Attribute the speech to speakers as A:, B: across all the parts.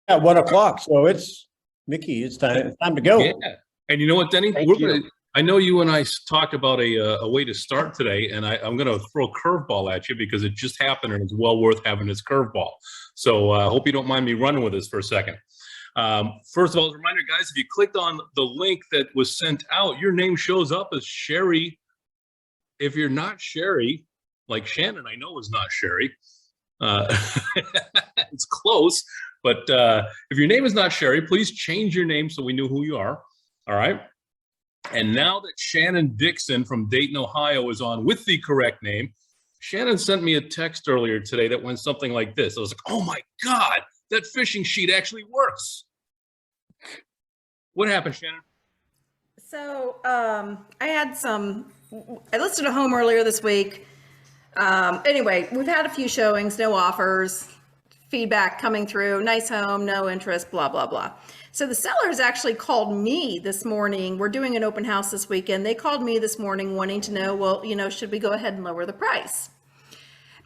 A: At 1 o'clock. So it's Mickey. It's time to go.
B: Yeah. And you know what, Denny?
A: Thank you.
B: I know you and I talked about a way to start today, and I'm going to throw a curveball at you because it just happened and it's well worth having this curveball. So I hope you don't mind me running with this for a second. First of all, as a reminder, guys, if you clicked on the link that was sent out, your name shows up as Sherry. If you're not Sherry, like Shannon, I know is not Sherry. It's close, but if your name is not Sherry, please change your name so we know who you are. All right. And now that Shannon Dixon from Dayton, Ohio is on with the correct name, Shannon sent me a text earlier today that went something like this. I was like, oh my God, that fishing sheet actually works. What happened, Shannon?
C: So I listed a home earlier this week. Anyway, we've had a few showings, no offers, feedback coming through, nice home, no interest, blah, blah, blah. So the sellers actually called me this morning. We're doing an open house this weekend. They called me this morning wanting to know, well, should we go ahead and lower the price?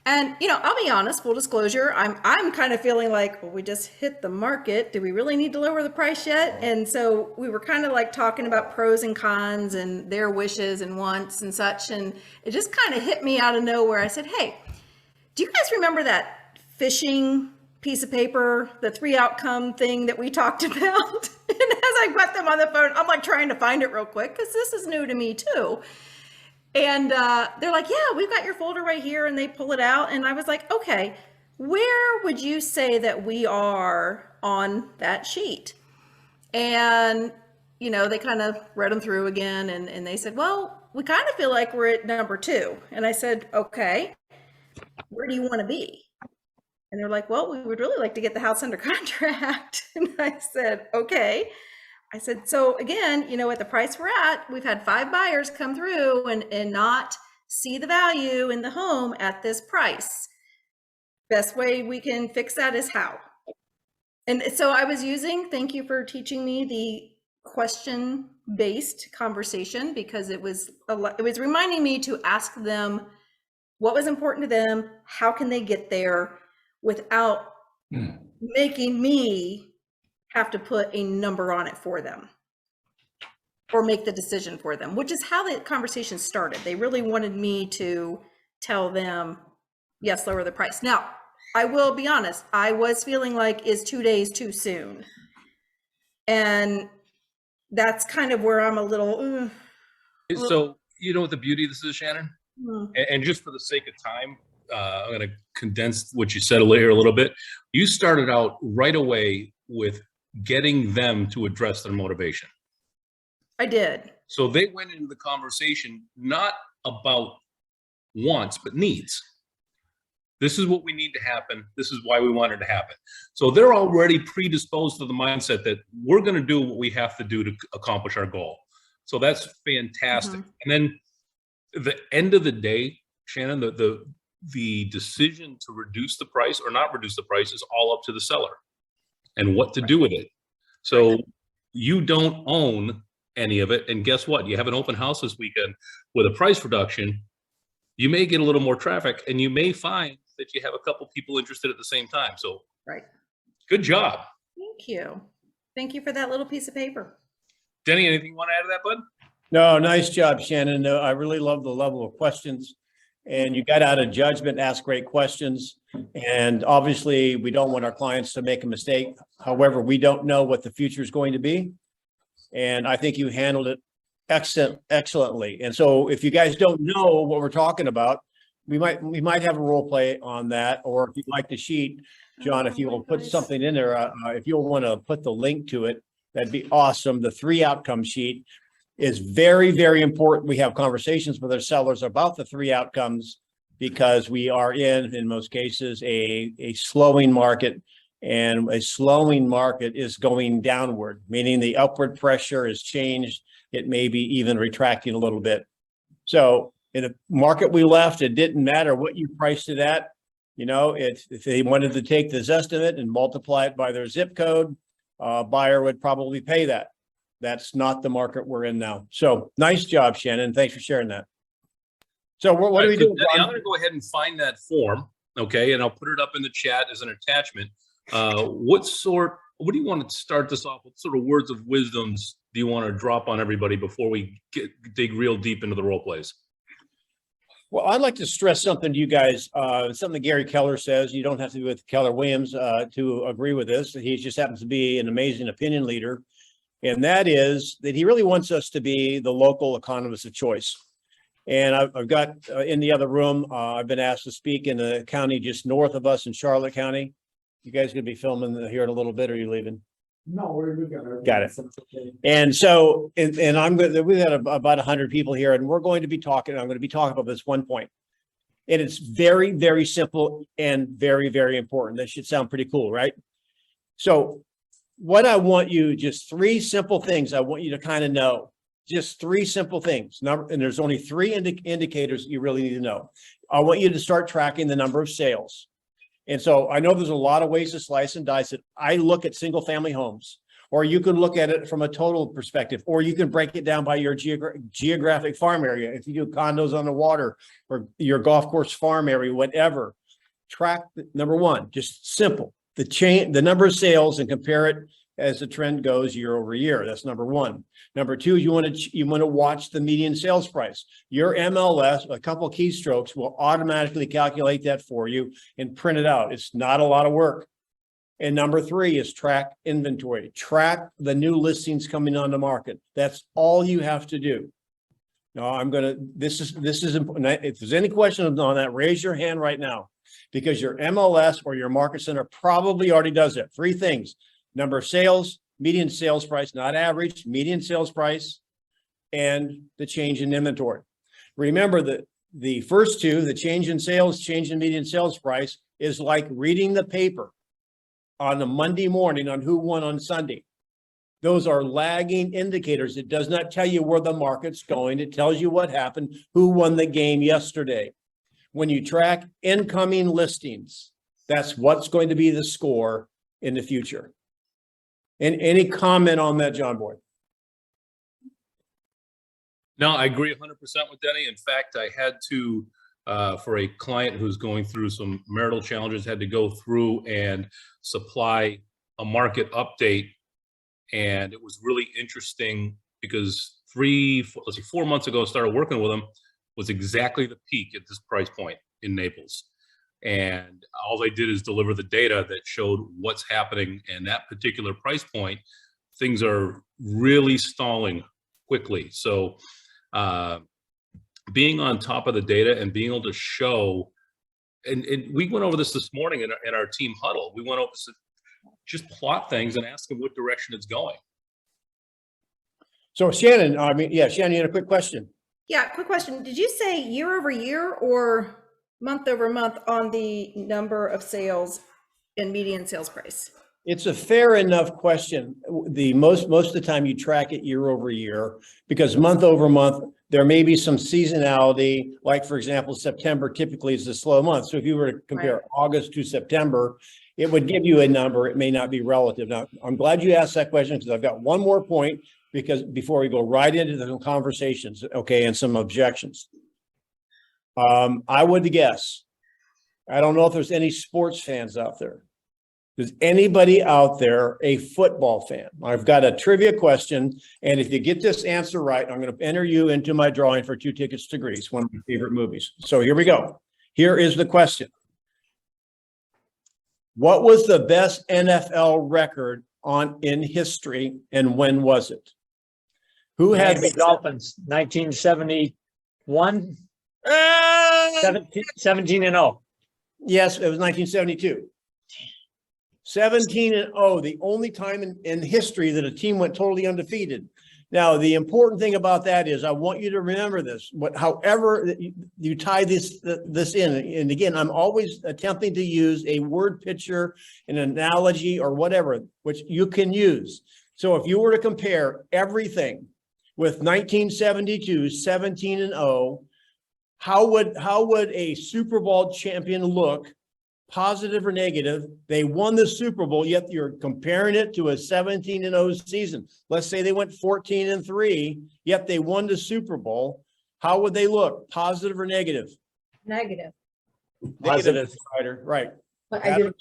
C: And, I'll be honest, full disclosure, I'm kind of feeling like, well, we just hit the market. Do we really need to lower the price yet? And so we were kind of like talking about pros and cons and their wishes and wants and such. And it just kind of hit me out of nowhere. I said, hey, do you guys remember that fishing piece of paper, the 3 outcome thing that we talked about? And as I got them on the phone, I'm like trying to find it real quick because this is new to me too. And they're like, yeah, we've got your folder right here. And they pull it out. And I was like, okay, where would you say that we are on that sheet? And, they kind of read them through again. And they said, well, we kind of feel like we're at number 2. And I said, okay, where do you want to be? And they're like, well, we would really like to get the house under contract. And I said, okay. I said, so again, at the price we're at, we've had 5 buyers come through and not see the value in the home at this price. Best way we can fix that is how. And so I was thank you for teaching me the question-based conversation, because it was reminding me to ask them what was important to them, how can they get there without making me have to put a number on it for them or make the decision for them, which is how the conversation started. They really wanted me to tell them, yes, lower the price. Now, I will be honest, I was feeling like, is 2 days too soon? And that's kind of where I'm a little.
B: So, what the beauty of this is, Shannon? And just for the sake of time, I'm going to condense what you said earlier a little bit. You started out right away with getting them to address their motivation.
C: I did.
B: So they went into the conversation not about wants, but needs. This is what we need to happen. This is why we want it to happen. So they're already predisposed to the mindset that we're going to do what we have to do to accomplish our goal. So that's fantastic. And then the end of the day, Shannon, the decision to reduce the price or not reduce the price is all up to the seller and what to do with it. So you don't own any of it. And guess what? You have an open house this weekend with a price reduction. You may get a little more traffic, and you may find that you have a couple people interested at the same time. So good job.
C: Thank you. Thank you for that little piece of paper.
B: Denny, anything you want to add to that, bud?
A: No, nice job, Shannon. I really love the level of questions, and you got out of judgment, asked great questions. And obviously we don't want our clients to make a mistake. However, we don't know what the future is going to be. And I think you handled it excellently. And so if you guys don't know what we're talking about, we might have a role play on that. Or if you'd like the sheet, John, if you will put something in there, if you'll want to put the link to it, that'd be awesome. The 3 outcome sheet is very, very important. We have conversations with our sellers about the 3 outcomes, because we are in most cases, a slowing market, and a slowing market is going downward, meaning the upward pressure has changed. It may be even retracting a little bit. So in a market we left, it didn't matter what you priced it at. If they wanted to take this estimate and multiply it by their zip code, buyer would probably pay that. That's not the market we're in now. So nice job, Shannon. Thanks for sharing that. So what do we do?
B: I'm going to go ahead and find that form, okay, and I'll put it up in the chat as an attachment. What sort what do you want to start this off? What sort of words of wisdoms do you want to drop on everybody before we dig real deep into the role plays?
A: Well, I'd like to stress something to you guys, something Gary Keller says. You don't have to be with Keller Williams to agree with this. He just happens to be an amazing opinion leader. And that is that he really wants us to be the local economist of choice. And I've got in the other room, I've been asked to speak in the county just north of us in Charlotte County. You guys going to be filming here in a little bit, or are you leaving?
D: No, we're
A: Got it. And so, and I'm going to, we've got about 100 people here, and we're going to be talking, I'm going to be talking about this one point. And it's very, very simple and very, very important. That should sound pretty cool, right? So what I want you, just three simple things I want you to kind of know. Just three simple things. And there's only three indicators you really need to know. I want you to start tracking the number of sales. And so I know there's a lot of ways to slice and dice it. I look at single family homes, or you can look at it from a total perspective, or you can break it down by your geographic farm area. If you do condos on the water or your golf course farm area, whatever, track number one, just simple, the number of sales, and compare it as the trend goes year over year. That's number one. Number two, you want to watch the median sales price. Your MLS, a couple keystrokes will automatically calculate that for you and print it out. It's not a lot of work. And number three is track inventory. Track the new listings coming on the market. That's all you have to do. Now this is important. If there's any questions on that, raise your hand right now, because your MLS or your market center probably already does it. Three things: number of sales, median sales price, not average, median sales price, and the change in inventory. Remember that the first two, the change in sales, change in median sales price, is like reading the paper on a Monday morning on who won on Sunday. Those are lagging indicators. It does not tell you where the market's going. It tells you what happened, who won the game yesterday. When you track incoming listings, that's what's going to be the score in the future. And any comment on that, John Boyd?
B: No, I agree 100% with Denny. In fact, I had to, for a client who's going through some marital challenges, had to go through and supply a market update. And it was really interesting because 4 months ago, I started working with him, was exactly the peak at this price point in Naples. And all they did is deliver the data that showed what's happening in that particular price point. Things are really stalling quickly. So being on top of the data and being able to show, and we went over this morning in our team huddle. We went over to just plot things and ask them what direction it's going.
A: So Shannon, Shannon, you had a quick question.
C: Yeah, quick question. Did you say year over year or month over month on the number of sales and median sales price?
A: It's a fair enough question. Most of the time you track it year over year, because month over month, there may be some seasonality. Like, for example, September typically is a slow month. So if you were to compare August to September, it would give you a number. It may not be relative. Now, I'm glad you asked that question, because I've got one more point, because before we go right into the conversations, okay, and some objections. I would guess, I don't know if there's any sports fans out there. Is anybody out there a football fan? I've got a trivia question, and if you get this answer right, I'm going to enter you into my drawing for 2 tickets to Greece, one of my favorite movies. So here we go. Here is the question. What was the best NFL record in history, and when was it? Who had
D: the Dolphins, 1971, 17-0.
A: Yes, it was 1972. 17-0, the only time in history that a team went totally undefeated. Now, the important thing about that is I want you to remember this. However you tie this in, and again, I'm always attempting to use a word picture, an analogy, or whatever, which you can use. So if you were to compare everything with 1972, 17-0, how would a Super Bowl champion look? Positive or negative? They won the Super Bowl, yet you're comparing it to a 17-0 season. Let's say they went 14-3, yet they won the Super Bowl. How would they look? Positive or negative?
C: Negative.
D: Positive.
A: Right.
C: But I didn't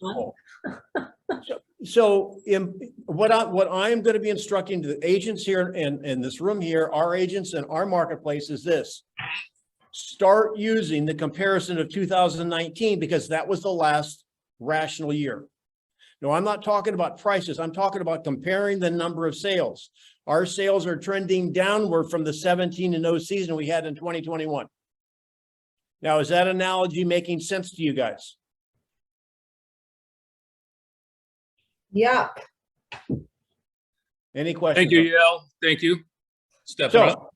A: So what I am going to be instructing to the agents here in this room here, our agents and our marketplace is this. Start using the comparison of 2019 because that was the last rational year. No, I'm not talking about prices. I'm talking about comparing the number of sales. Our sales are trending downward from the 17-0 season we had in 2021. Now, is that analogy making sense to you guys?
E: Yep.
A: Any questions?
B: Thank you, Yael. Thank you. Stepping up.
A: So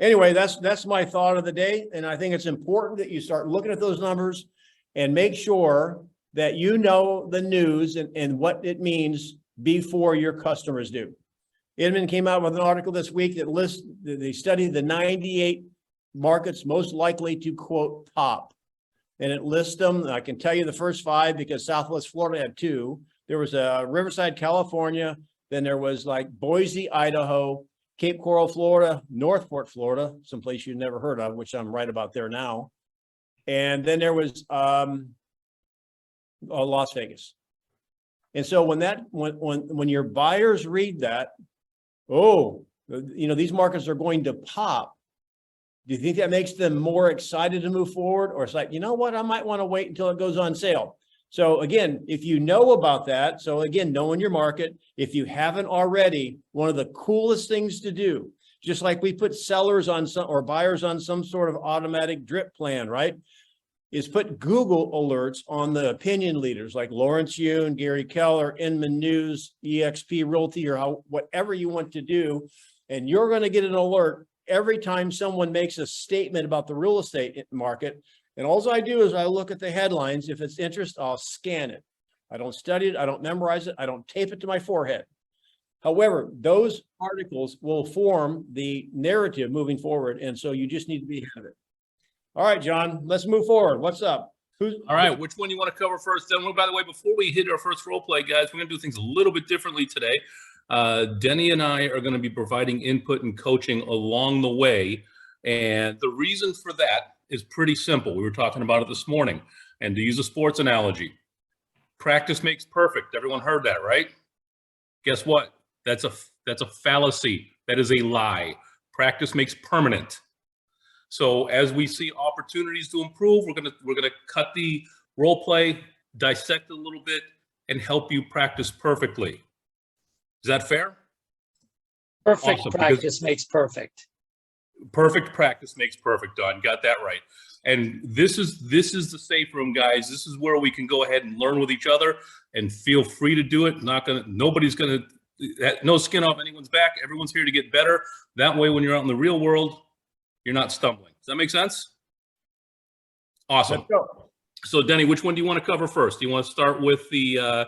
A: anyway, that's my thought of the day. And I think it's important that you start looking at those numbers and make sure that you know the news and what it means before your customers do. Inman came out with an article this week that lists, they studied the 98 markets most likely to quote pop. And it lists them. I can tell you the first 5 because Southwest Florida had 2. There was Riverside, California. Then there was like Boise, Idaho, Cape Coral, Florida, Northport, Florida, someplace you've never heard of, which I'm right about there now. And then there was Las Vegas. And so when your buyers read that, oh, you know, these markets are going to pop. Do you think that makes them more excited to move forward? Or it's like, you know what, I might want to wait until it goes on sale. So again, if you know about that, so again, knowing your market, if you haven't already, one of the coolest things to do, just like we put sellers on some or buyers on some sort of automatic drip plan, right? Is put Google alerts on the opinion leaders like Lawrence Yun, Gary Keller, Inman News, EXP Realty, or whatever you want to do. And you're going to get an alert every time someone makes a statement about the real estate market. And all I do is I look at the headlines. If it's interest, I'll scan it. I don't study it. I don't memorize it. I don't tape it to my forehead. However, those articles will form the narrative moving forward. And so you just need to be ahead of it. All right, John, let's move forward. What's up?
B: All right, which one do you want to cover first? Then, by the way, before we hit our first role play, guys, we're going to do things a little bit differently today. Denny and I are going to be providing input and coaching along the way. And the reason for that is pretty simple. We were talking about it this morning. And to use a sports analogy, practice makes perfect. Everyone heard that, right? Guess what? That's a fallacy. That is a lie. Practice makes permanent. So as we see opportunities to improve, we're gonna cut the role play, dissect it a little bit, and help you practice perfectly. Is that fair?
D: Perfect
B: Awesome,
D: practice makes perfect.
B: Perfect practice makes perfect, Don. Got that right. And this is the safe room, guys. This is where we can go ahead and learn with each other and feel free to do it. Nobody's gonna, no skin off anyone's back. Everyone's here to get better. That way, when you're out in the real world, you're not stumbling. Does that make sense? Awesome.
A: Let's go.
B: So, Denny, which one do you want to cover first? Do you want to start with the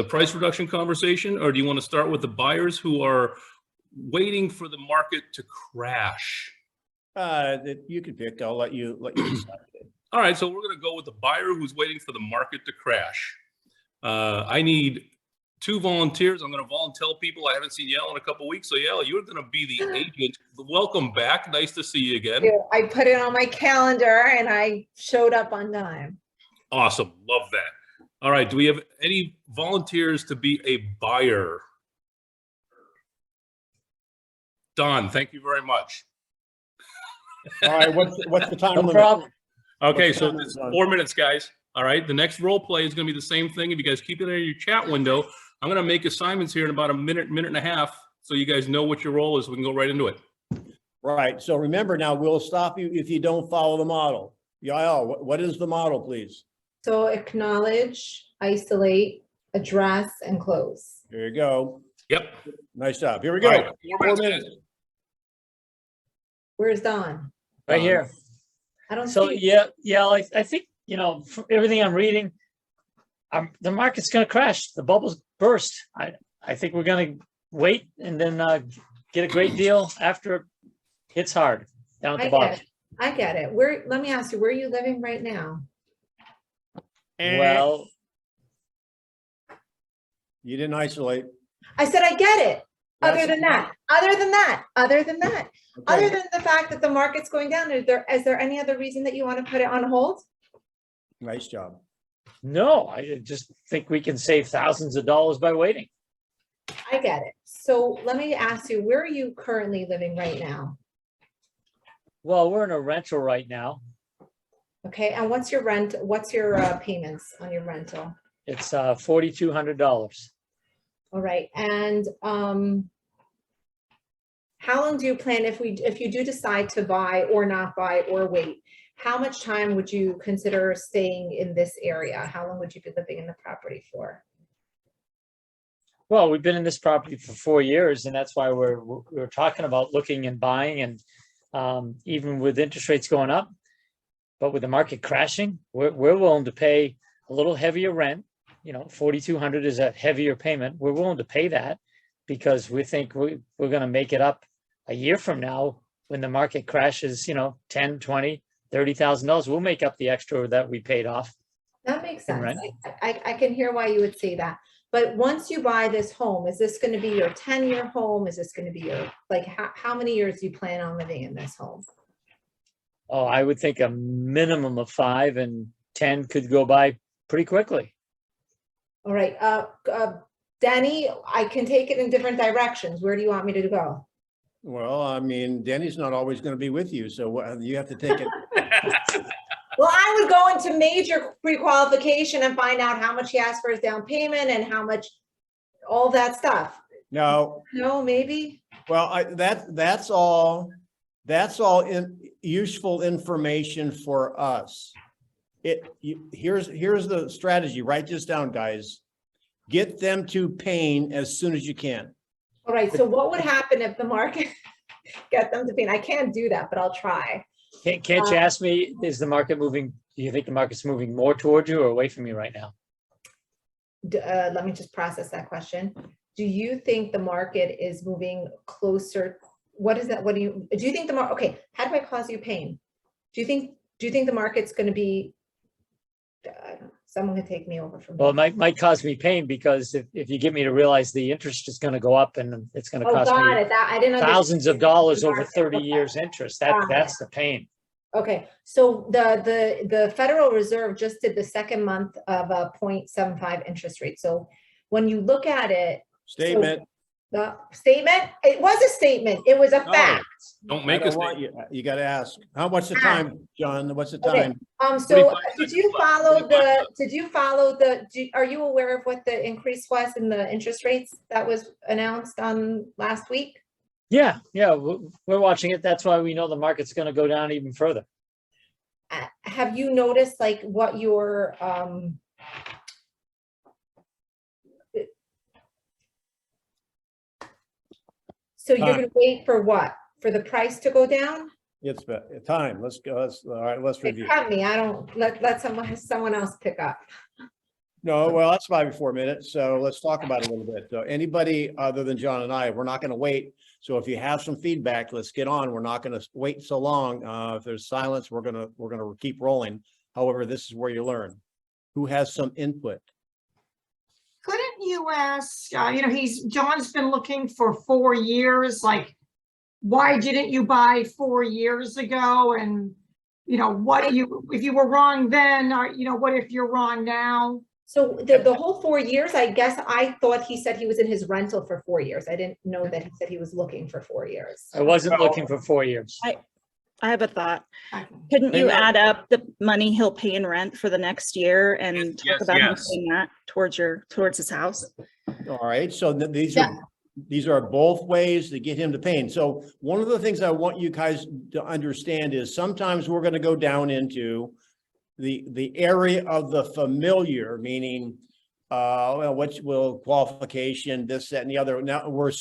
B: price reduction conversation, or do you want to start with the buyers who are waiting for the market to crash?
A: You can pick. I'll let you decide.
B: All right, so we're going to go with the buyer who's waiting for the market to crash. I need 2 volunteers. I'm going to volunteer people. I haven't seen Yael in a couple of weeks. So Yael, you're going to be the agent. Welcome back. Nice to see you again.
E: I put it on my calendar and I showed up on time.
B: Awesome. Love that. All right. Do we have any volunteers to be a buyer? Don, thank you very much.
A: All right, what's the time
D: No
A: limit?
D: problem.
B: Okay,
A: What's the
B: so
A: time
B: it's
A: limit, Don?
B: 4 minutes, guys. All right, the next role play is going to be the same thing. If you guys keep it in your chat window, I'm going to make assignments here in about a minute and a half, so you guys know what your role is. We can go right into it.
A: Right. So remember now, we'll stop you if you don't follow the model. Yael, what is the model, please?
E: So acknowledge, isolate, address, and close.
A: There you go.
B: Yep.
A: Nice job. Here we go.
B: All right, 4
A: 4
B: minutes.
A: minutes.
B: guys.
E: Where's Don?
D: Right here.
E: I don't
D: So
E: see.
D: yeah, I think, you know, from everything I'm reading, the market's going to crash. The bubble's burst. I think we're going to wait and then get a great deal after it hits hard down at the bottom.
E: I get it. Let me ask you, where are you living right now?
D: Well,
A: You didn't isolate.
E: I said, I get it. Other
A: That's-
E: than that, other than the fact that the market's going down, is there any other reason that you want to put it on hold?
A: Nice job.
D: No, I just think we can save thousands of dollars by waiting.
E: I get it. So let me ask you, where are you currently living right now?
D: Well, we're in a rental right now.
E: Okay, and what's your rent? What's your payments on your rental?
D: It's $4,200.
E: All right, and how long do you plan if you do decide to buy or not buy or wait? How much time would you consider staying in this area? How long would you be living in the property for?
D: Well, we've been in this property for 4 years, and that's why we're talking about looking and buying, and even with interest rates going up, but with the market crashing, we're willing to pay a little heavier rent. You know, $4,200 is a heavier payment. We're willing to pay that because we think we're going to make it up a year from now when the market crashes. You know, $10,000, $20,000, $30,000. We'll make up the extra that we paid off.
E: That makes sense.
D: Rent.
E: I can hear why you would say that. But once you buy this home, is this going to be your 10-year home? Is this going to be your, like, how many years do you plan on living in this home?
D: Oh, I would think a minimum of 5, and 10 could go by pretty quickly.
E: All right, Denny, I can take it in different directions. Where do you want me to go?
A: Well, I mean, Denny's not always going to be with you, so you have to take it.
E: Well, I would go into major pre-qualification and find out how much he asked for his down payment and how much, all that stuff.
A: No,
E: No, maybe?
A: well, that's all useful information for us. Here's the strategy. Write this down, guys. Get them to Payne as soon as you can.
E: All right, so what would happen if the market get them to pay? I can't do that, but I'll try.
D: Can't you ask me, is the market moving? Do you think the market's moving more towards you or away from you right now?
E: Let me just process that question. Do you think the market is moving closer? What is that? What do you think the market, okay, how do I cause you pain? Do you think the market's going to be, someone can take me over from
D: Well,
E: here.
D: it might cause me pain because if you get me to realize the interest is going to go up and it's going to
E: Oh,
D: cost
E: got
D: me
E: it. I didn't understand.
D: thousands of dollars over
E: Market.
D: 30
E: Okay.
D: years interest,
E: Got
D: that's the pain.
E: Okay, so the Federal Reserve just did the second month of a 0.75 interest rate. So when you look at it,
A: Statement.
E: the statement, it was a statement, it was a
A: No.
E: fact.
B: Don't
A: I
B: make
A: don't
B: us.
A: want you got to ask. What's the time, John? What's the
E: Okay.
A: time?
E: So
B: 45
E: did
B: seconds
E: you
B: left.
E: follow
B: 45
E: are you aware of what the increase was in the interest rates that was announced on last week?
D: Yeah, we're watching it. That's why we know the market's going to go down even further.
E: Have you noticed like what your so you're going to wait for what? For the price to go down?
A: It's time. Let's go. All right, let's review.
E: Cut me. I don't let someone else pick up.
A: No, well, that's 5 or 4 minutes. So let's talk about it a little bit. So anybody other than John and I, we're not going to wait. So if you have some feedback, let's get on. We're not going to wait so long. If there's silence, we're going to keep rolling. However, this is where you learn. Who has some input?
F: Couldn't you ask, John's been looking for 4 years, like, why didn't you buy 4 years ago? And, if you were wrong then, what if you're wrong now?
E: So the whole 4 years, I guess I thought he said he was in his rental for 4 years. I didn't know that he said he was looking for 4 years.
D: I wasn't looking for 4 years.
G: I have a thought.
F: Okay.
G: Couldn't you
A: Hang on.
G: add up the money he'll pay in rent for the next year and
B: Yes,
G: talk
B: yes,
G: about him
B: yes.
G: paying that towards his house?
A: All right, so
E: Yeah.
A: these are both ways to get him to Payne. So one of the things I want you guys to understand is sometimes we're going to go down into the area of the familiar, meaning qualification, this, that, and the other. Now we're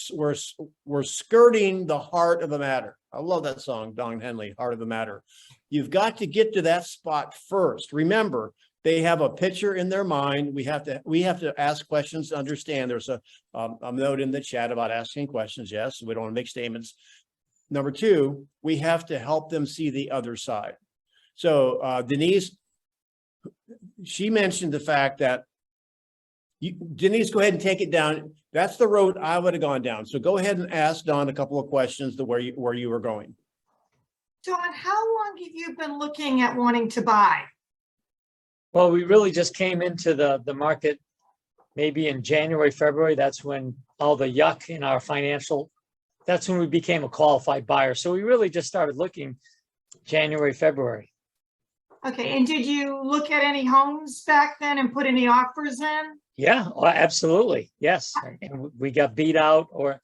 A: skirting the heart of the matter. I love that song, Don Henley, Heart of the Matter. You've got to get to that spot first. Remember, they have a picture in their mind. We have to ask questions to understand. There's a note in the chat about asking questions. Yes, we don't want to make statements. Number two, we have to help them see the other side. So Denise, she mentioned the fact that Denise, go ahead and take it down. That's the road I would have gone down. So go ahead and ask Don a couple of questions to where you were going.
F: John, how long have you been looking at wanting to buy?
D: Well, we really just came into the market maybe in January, February. That's when all the yuck in our financial, that's when we became a qualified buyer. So we really just started looking January, February.
F: Okay, and did you look at any homes back then and put any offers in?
D: Yeah, absolutely. Yes. And we got beat out, or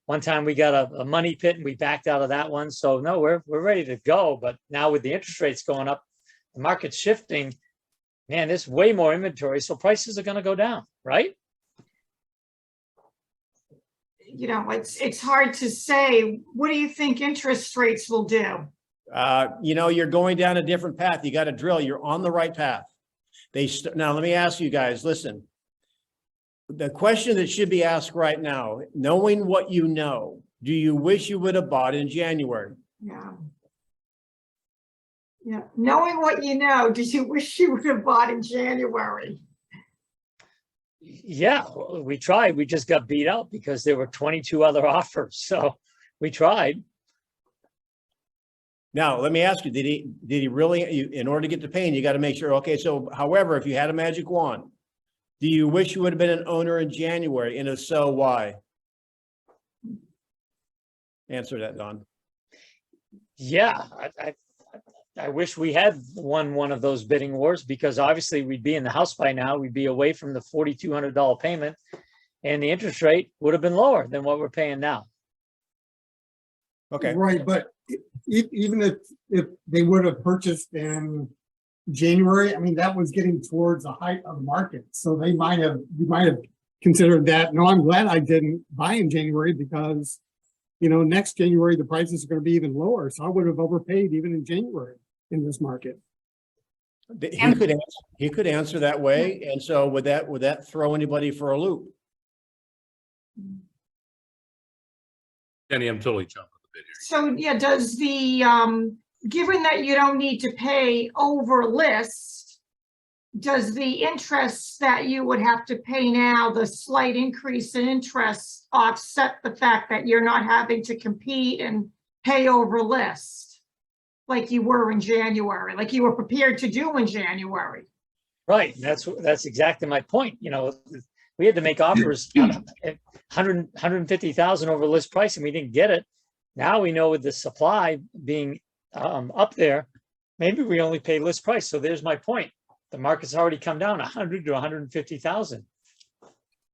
D: one time we got a money pit and we backed out of that one. So no, we're ready to go. But now with the interest rates going up, the market's shifting. Man, there's way more inventory, so prices are going to go down, right?
F: You know, it's hard to say. What do you think interest rates will do?
A: You know, you're going down a different path. You got to drill. You're on the right path. Now, let me ask you guys, listen. The question that should be asked right now, knowing what you know, do you wish you would have bought in January?
F: Yeah. Yeah, knowing what you know, did you wish you would have bought in January?
D: Yeah, we tried. We just got beat out because there were 22 other offers. So we tried.
A: Now, let me ask you, did he really, in order to get the pain, you got to make sure, okay, so however, if you had a magic wand, do you wish you would have been an owner in January? And if so, why? Answer that, Don.
D: Yeah, I wish we had won one of those bidding wars, because obviously we'd be in the house by now. We'd be away from the $4,200 payment, and the interest rate would have been lower than what we're paying now.
A: Okay.
H: Right, but even if they would have purchased in January, I mean, that was getting towards the height of the market. So you might have considered that. No, I'm glad I didn't buy in January, because, you know, next January, the prices are going to be even lower. So I would have overpaid even in January in this market.
A: He could answer that way. And so would that throw anybody for a loop?
B: Denny, I'm totally jumping the bit here.
F: So, yeah, does the, given that you don't need to pay over list, does the interest that you would have to pay now, the slight increase in interest, offset the fact that you're not having to compete and pay over list like you were in January, like you were prepared to do in January?
D: Right. That's exactly my point. You know, we had to make offers at 150,000 over list price, and we didn't get it. Now we know with the supply being up there, maybe we only pay list price. So there's my point. The market's already come down 100 to 150,000.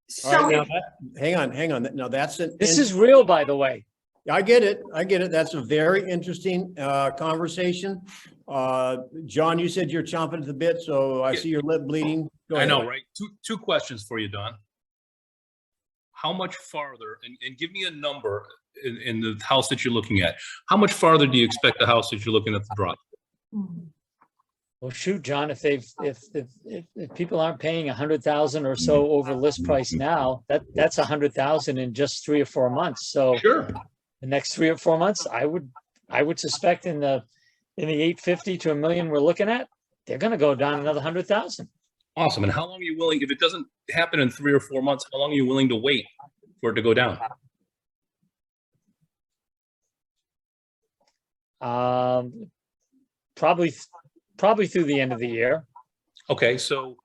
F: So,
A: All right, now hang on. Now that's
D: This is real, by the way.
A: I get it. That's a very interesting conversation. John, you said you're chomping at the bit, so I see your lip bleeding. Go
B: I
A: ahead.
B: know, right? Two questions for you, Don. How much farther, and give me a number in the house that you're looking at. How much farther do you expect the house that you're looking at to drop?
D: Well, shoot, John, if people aren't paying 100,000 or so over list price now, that's 100,000 in just 3 or 4 months. So
B: Sure.
D: the next 3 or 4 months, I would suspect in the 850 to $1 million we're looking at, they're going to go down another 100,000.
B: Awesome. And how long are you willing, if it doesn't happen in 3 or 4 months, how long are you willing to wait for it to go down?
D: Probably through the end of the year.
B: Okay, so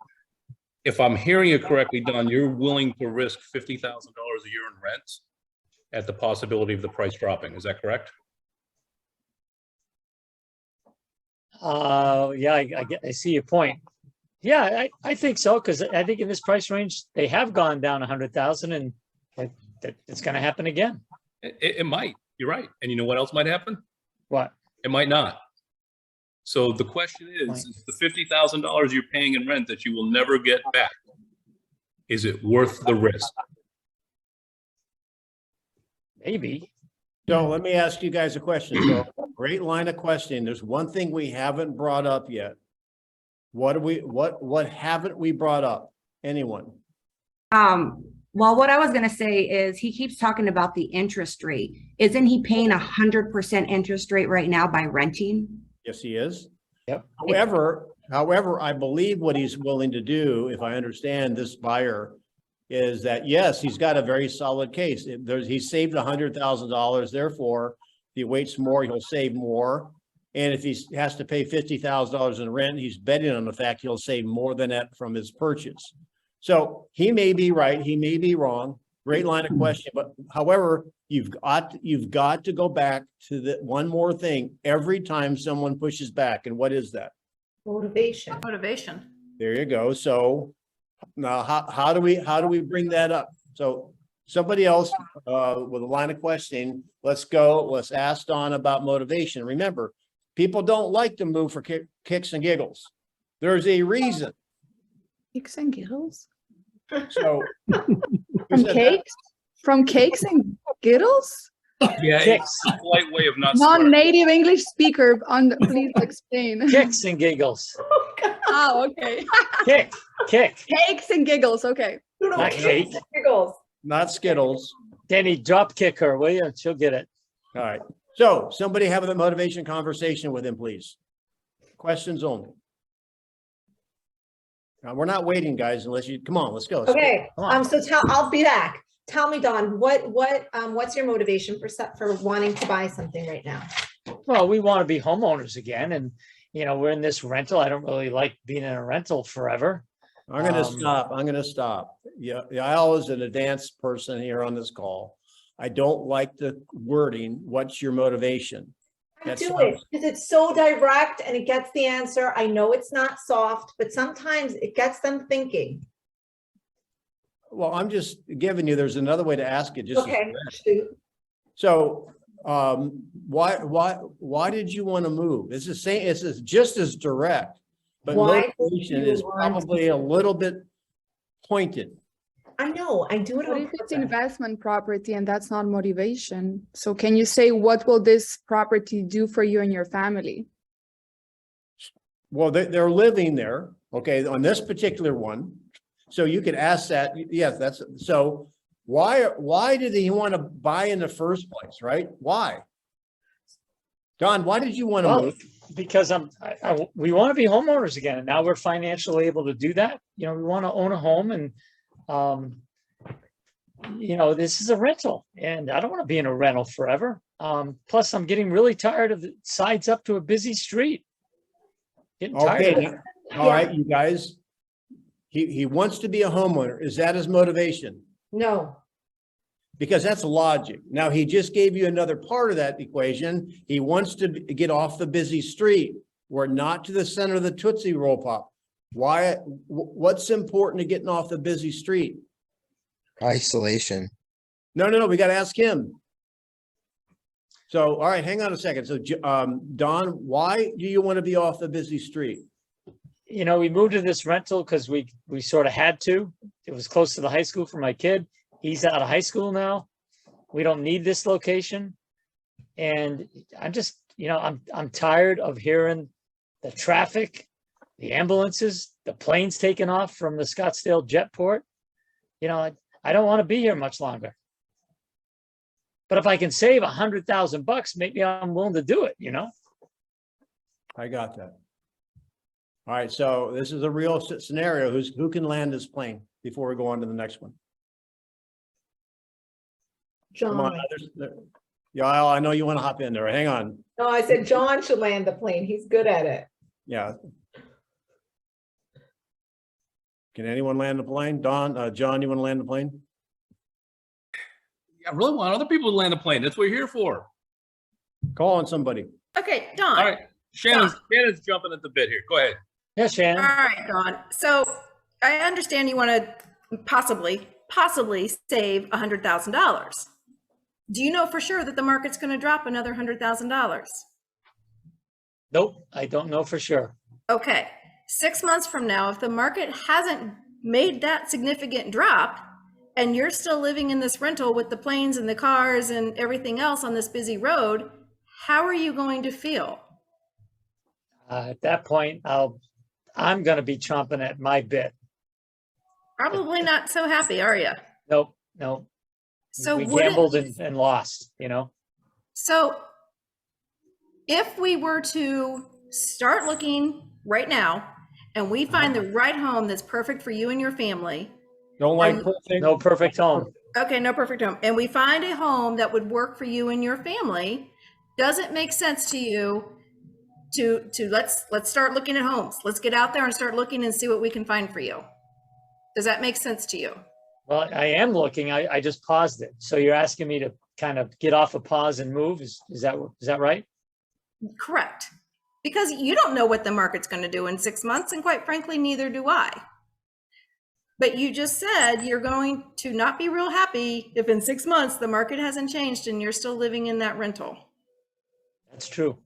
B: if I'm hearing you correctly, Don, you're willing to risk $50,000 a year in rent at the possibility of the price dropping. Is that correct?
D: Yeah, I see your point. Yeah, I think so, because I think in this price range they have gone down 100,000, and it's going to happen again.
B: It might. You're right. And you know what else might happen?
D: What?
B: It might not. So the question is the $50,000 you're paying in rent that you will never get back, is it worth the risk?
D: Maybe.
A: So let me ask you guys a question. So great line of questioning. There's one thing we haven't brought up yet. What haven't we brought up? Anyone?
I: Well, what I was going to say is he keeps talking about the interest rate. Isn't he paying 100% interest rate right now by renting?
A: Yes, he is.
D: Yep.
A: However, I believe what he's willing to do, if I understand this buyer, is that, yes, he's got a very solid case. He saved $100,000. Therefore, if he waits more, he'll save more. And if he has to pay $50,000 in rent, he's betting on the fact he'll save more than that from his purchase. So he may be right, he may be wrong. Great line of question, but however, you've got to go back to the one more thing every time someone pushes back. And what is that?
E: Motivation.
C: Motivation.
A: There you go. So now how do we bring that up? So somebody else with a line of questioning, let's ask Don about motivation. Remember, people don't like to move for kicks and giggles. There's a reason.
J: Kicks and giggles?
A: So
J: From cakes? From cakes and giggles?
B: Yeah,
D: Kicks.
B: it's a polite way of not swearing.
J: Non-native English speaker, please explain.
D: Kicks and giggles.
J: Oh, okay.
D: Kick.
J: Cakes and giggles, okay.
D: Not cake.
E: Giggles.
A: not Skittles.
D: Denny, drop kick her, will you? She'll get it.
A: All right. So somebody have a motivation conversation with him, please. Questions only. Now, we're not waiting, guys, unless you, come on, let's go. Let's go.
E: Okay,
A: Come on.
E: so I'll be back. Tell me, Dawn, what's your motivation for wanting to buy something right now?
D: Well, we want to be homeowners again, and we're in this rental. I don't really like being in a rental forever.
A: I'm gonna stop. Yeah, I always an advanced person here on this call. I don't like the wording. What's your motivation?
E: I do it because it's so direct and it gets the answer. I know it's not soft, but sometimes it gets them thinking.
A: Well, I'm just giving you, there's another way to ask it. Just
E: Okay, shoot.
A: so, why did you want to move? This is just as direct, but
E: Why did
A: motivation
E: you
A: is
E: want-
A: probably a little bit pointed.
E: I know, I do it
J: What
E: on
J: if it's
E: purpose.
J: investment property and that's not motivation? So can you say, what will this property do for you and your family?
A: Well, they're living there, okay, on this particular one. So you could ask that, yes, that's, so why did he want to buy in the first place, right? Why? Don, why did you want to
D: Well,
A: move?
D: because we want to be homeowners again, and now we're financially able to do that. We want to own a home, and this is a rental, and I don't want to be in a rental forever. Plus, I'm getting really tired of the sides up to a busy street. Getting tired of
A: Okay,
D: it.
A: all right, you guys. He wants to be a homeowner. Is that his motivation?
E: No,
A: Because that's logic. Now, he just gave you another part of that equation. He wants to get off the busy street. We're not to the center of the Tootsie Roll Pop. Why? What's important to getting off the busy street?
K: Isolation.
A: No. We got to ask him. So, all right, hang on a second. So, Don, why do you want to be off the busy street?
D: We moved to this rental because we sort of had to. It was close to the high school for my kid. He's out of high school now. We don't need this location. And I'm just, I'm tired of hearing the traffic, the ambulances, the planes taking off from the Scottsdale Jetport. I don't want to be here much longer. But if I can save $100,000, maybe I'm willing to do it,
A: I got that. All right, so this is a real scenario. Who can land this plane before we go on to the next one? Come on,
E: John.
A: Yeah, I know you want to hop in there. Hang on.
E: No, I said John should land the plane. He's good at it.
A: Yeah. Can anyone land the plane? Don, John, you want to land the plane?
B: I really want other people to land a plane. That's what we're here for.
A: Call on somebody.
C: Okay, Dawn.
B: All right. Shannon's jumping at the bit here. Go ahead.
D: Yeah,
C: All
D: Shannon.
C: right, Dawn. So I understand you want to possibly save $100,000. Do you know for sure that the market's going to drop another $100,000?
D: Nope, I don't know for sure.
C: Okay, 6 months from now, if the market hasn't made that significant drop and you're still living in this rental with the planes and the cars and everything else on this busy road, how are you going to feel?
D: At that point, I'm going to be chomping at my bit.
C: Probably not so happy, are you?
D: Nope.
C: So
D: We
C: wouldn't-
D: gambled and lost,
C: So if we were to start looking right now and we find the right home that's perfect for you and your family,
A: Don't like
C: Um,
A: perfect.
D: No perfect home.
C: okay, no perfect home, and we find a home that would work for you and your family, does it make sense to you to let's start looking at homes. Let's get out there and start looking and see what we can find for you. Does that make sense to you?
D: Well, I am looking. I just paused it. So you're asking me to kind of get off a pause and move. Is that right?
C: Correct. Because you don't know what the market's going to do in 6 months, and quite frankly, neither do I. But you just said you're going to not be real happy if in 6 months the market hasn't changed and you're still living in that rental.
D: That's true.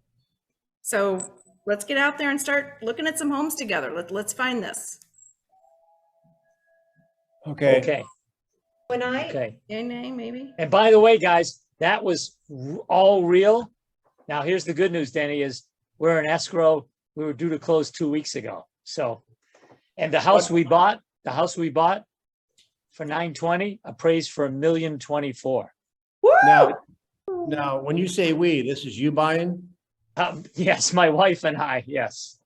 C: So let's get out there and start looking at some homes together. Let's find this.
A: Okay.
D: Okay.
E: When I,
D: Okay.
C: Yay, nay, maybe.
D: And by the way, guys, that was all real. Now, here's the good news, Denny, is we're in escrow. We were due to close 2 weeks ago. So, and the house we bought for 920, appraised for $1,024,000.
A: Now, when you say we, this is you buying?
D: Yes, my wife and I, yes.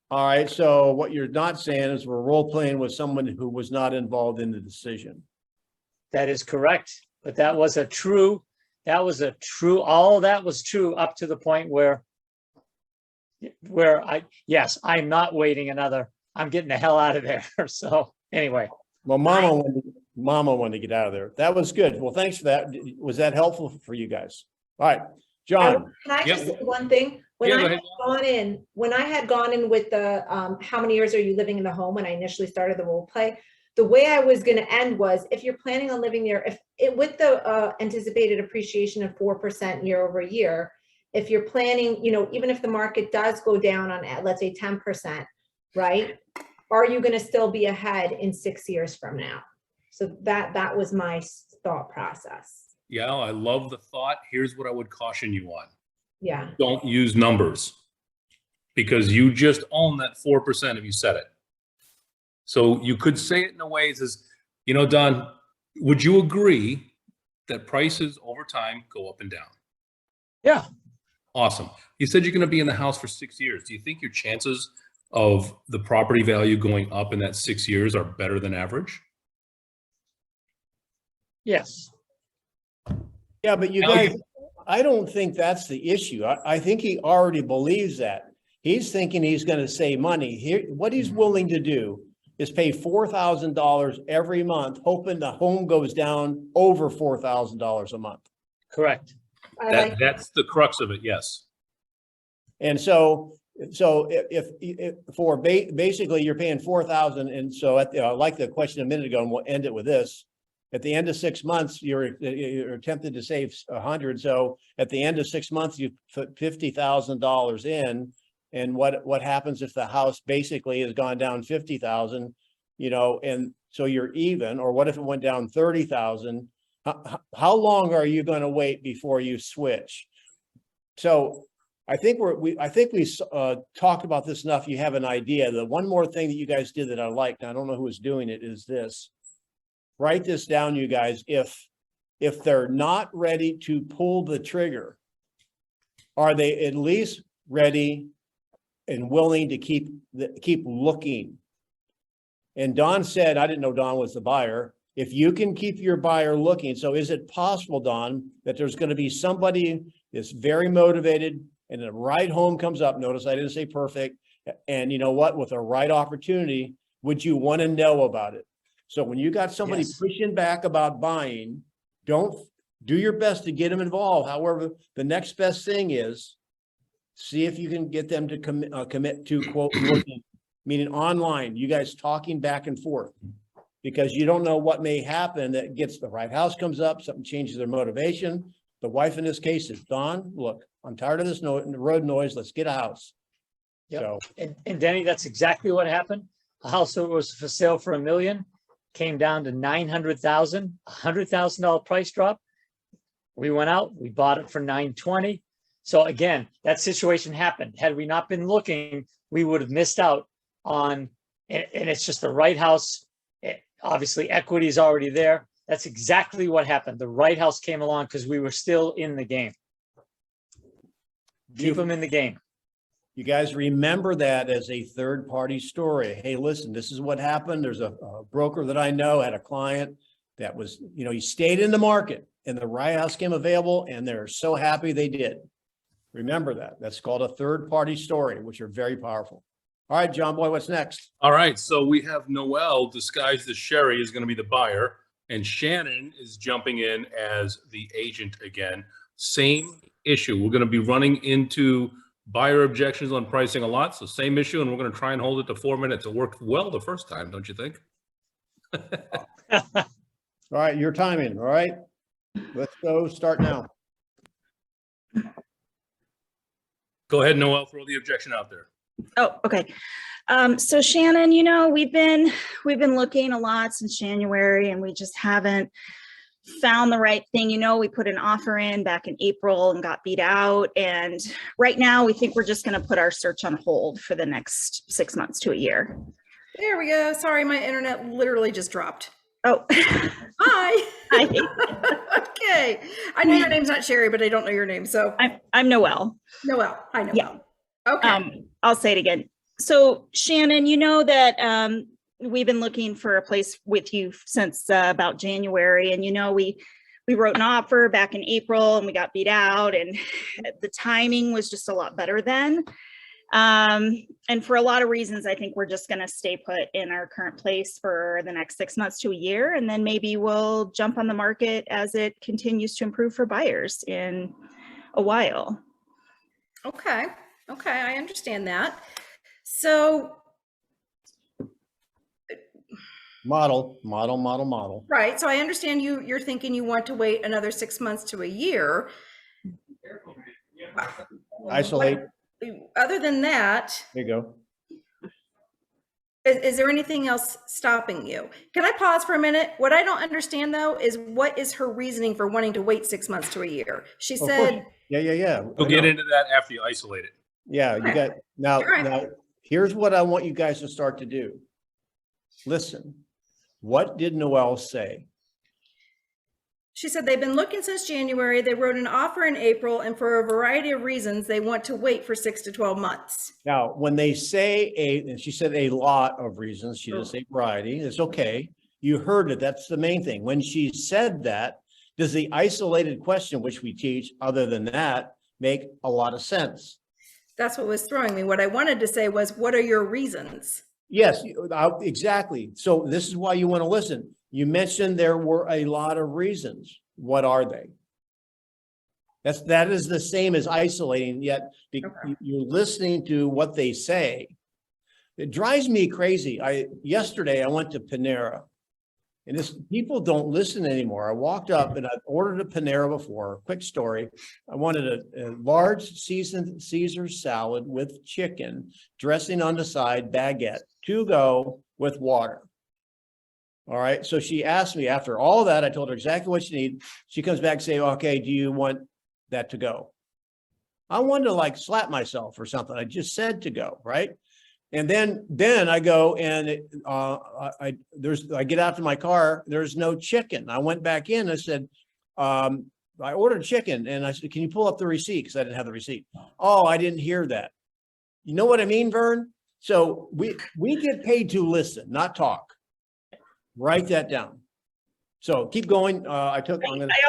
A: All right, so what you're not saying is we're role playing with someone who was not involved in the decision.
D: That is correct. But that was all that was true up to the point where I'm not waiting I'm getting the hell out of there. So anyway.
A: Well, Mama wanted to get out of there. That was good. Well, thanks for that. Was that helpful for you guys? All right, John.
E: can I just
B: Yep.
E: say one thing? When
B: Yeah,
E: I
B: go
E: had gone in with the, how many years are you living in the home when I initially started the role play? The way I was going to end was, if you're planning on living there, with the anticipated appreciation of 4% year over year, if you're planning, even if the market does go down on, let's say 10%, right? Are you going to still be ahead in 6 years from now? So that was my thought process.
B: Yeah, I love the thought. Here's what I would caution you on.
E: Yeah.
B: Don't use numbers, because you just own that 4% if you said it. So you could say it in a way that says, Don, would you agree that prices over time go up and down?
D: Yeah.
B: Awesome. You said you're going to be in the house for 6 years. Do you think your chances of the property value going up in that 6 years are better than average?
D: Yes.
A: Yeah, but you guys, I don't think that's the issue. I think he already believes that. He's thinking he's going to save money. Here, what he's willing to do is pay $4,000 every month, hoping the home goes down over $4,000 a month.
D: Correct.
B: That's the crux of it. Yes.
A: And so if for basically you're paying 4,000, and so like the question a minute ago, and we'll end it with this. At the end of 6 months, you're attempted to save 100. So at the end of 6 months, you put $50,000 in. And what happens if the house basically has gone down 50,000, and so you're even, or what if it went down 30,000? How long are you going to wait before you switch? So I think we talked about this enough. You have an idea. The one more thing that you guys did that I liked, I don't know who was doing it, is this. Write this down, you guys. If they're not ready to pull the trigger, are they at least ready and willing to keep looking? And Don said, I didn't know Don was the buyer. If you can keep your buyer looking, so is it possible, Don, that there's going to be somebody that's very motivated and the right home comes up? Notice I didn't say perfect. And you know what? With a right opportunity, would you want to know about it? So when you got somebody pushing back about buying, don't do your best to get them involved. However, the next best thing is see if you can get them to commit to quote looking, meaning online, you guys talking back and forth, because you don't know what may happen that gets the right house comes up, something changes their motivation. The wife in this case is, Don, look, I'm tired of this road noise. Let's get a house.
D: Yep.
A: So,
D: and Denny, that's exactly what happened. A house that was for sale for $1 million came down to $900,000, $100,000 price drop. We went out, we bought it for $920,000. So again, that situation happened. Had we not been looking, we would have missed out on, and it's just the right house. Obviously, equity is already there. That's exactly what happened. The right house came along because we were still in the game. Keep them in the game.
A: You guys remember that as a third-party story. Hey, listen, this is what happened. There's a broker that I know had a client that was, he stayed in the market and the right house came available and they're so happy they did. Remember that. That's called a third-party story, which are very powerful. All right, John Boy, what's next?
B: All right, so we have Noel disguised as Sherry is going to be the buyer, and Shannon is jumping in as the agent again. Same issue. We're going to be running into buyer objections on pricing a lot, so same issue, and we're going to try and hold it to 4 minutes. It worked well the first time, don't you think?
A: All right, your timing, all right? Let's go, start now.
B: Go ahead, Noel, throw the objection out there.
G: Oh, okay. So Shannon, you know, we've been looking a lot since January and we just haven't found the right thing. You know, we put an offer in back in April and got beat out. And right now we think we're just going to put our search on hold for the next 6 months to a year.
C: There we go. Sorry, my internet literally just dropped.
G: Oh,
C: Hi.
G: Hi.
C: Okay. I know your name's not Sherry, but I don't know your name. So
G: I'm Noelle.
C: Noel. Hi, Noel.
G: Yeah.
C: Okay.
G: I'll say it again. So Shannon, you know that we've been looking for a place with you since about January, and you know we wrote an offer back in April and we got beat out, and the timing was just a lot better then. And for a lot of reasons, I think we're just going to stay put in our current place for the next 6 months to a year, and then maybe we'll jump on the market as it continues to improve for buyers in a while.
C: Okay. Okay. I understand that. So,
A: Model.
C: right. So I understand you're thinking you want to wait another 6 months to a year.
A: Isolate.
C: Other than that,
A: There you go.
C: is there anything else stopping you? Can I pause for a minute? What I don't understand though is what is her reasoning for wanting to wait 6 months to a year? She
A: Of course.
C: said,
A: Yeah.
B: We'll get into that after you isolate it.
A: Yeah, you got, now,
C: You're right.
A: now, here's what I want you guys to start to do. Listen, what did Noelle say?
C: she said they've been looking since January. They wrote an offer in April, and for a variety of reasons, they want to wait for 6 to 12 months.
A: Now, when they say and she said a lot of reasons, she didn't say variety, it's okay. You heard it, that's the main thing. When she said that, does the isolated question, which we teach, other than that, make a lot of sense?
C: That's what was throwing me. What I wanted to say was, what are your reasons?
A: Yes, exactly. So this is why you want to listen. You mentioned there were a lot of reasons. What are they? That is the same as isolating, yet you're listening to what they say. It drives me crazy. Yesterday I went to Panera, and people don't listen anymore. I walked up and I ordered a Panera before. Quick story. I wanted a large seasoned Caesar salad with chicken, dressing on the side, baguette, to go with water. All right. So she asked me after all that, I told her exactly what she needed. She comes back and say, okay, do you want that to go? I wanted to like slap myself or something. I just said to go, right? And then I go and I get out to my car. There's no chicken. I went back in. I said, I ordered chicken, and I said, can you pull up the receipt? Because I didn't have the receipt. Oh, I didn't hear that. You know what I mean, Vern? So we get paid to listen, not talk. Write that down. So keep going. I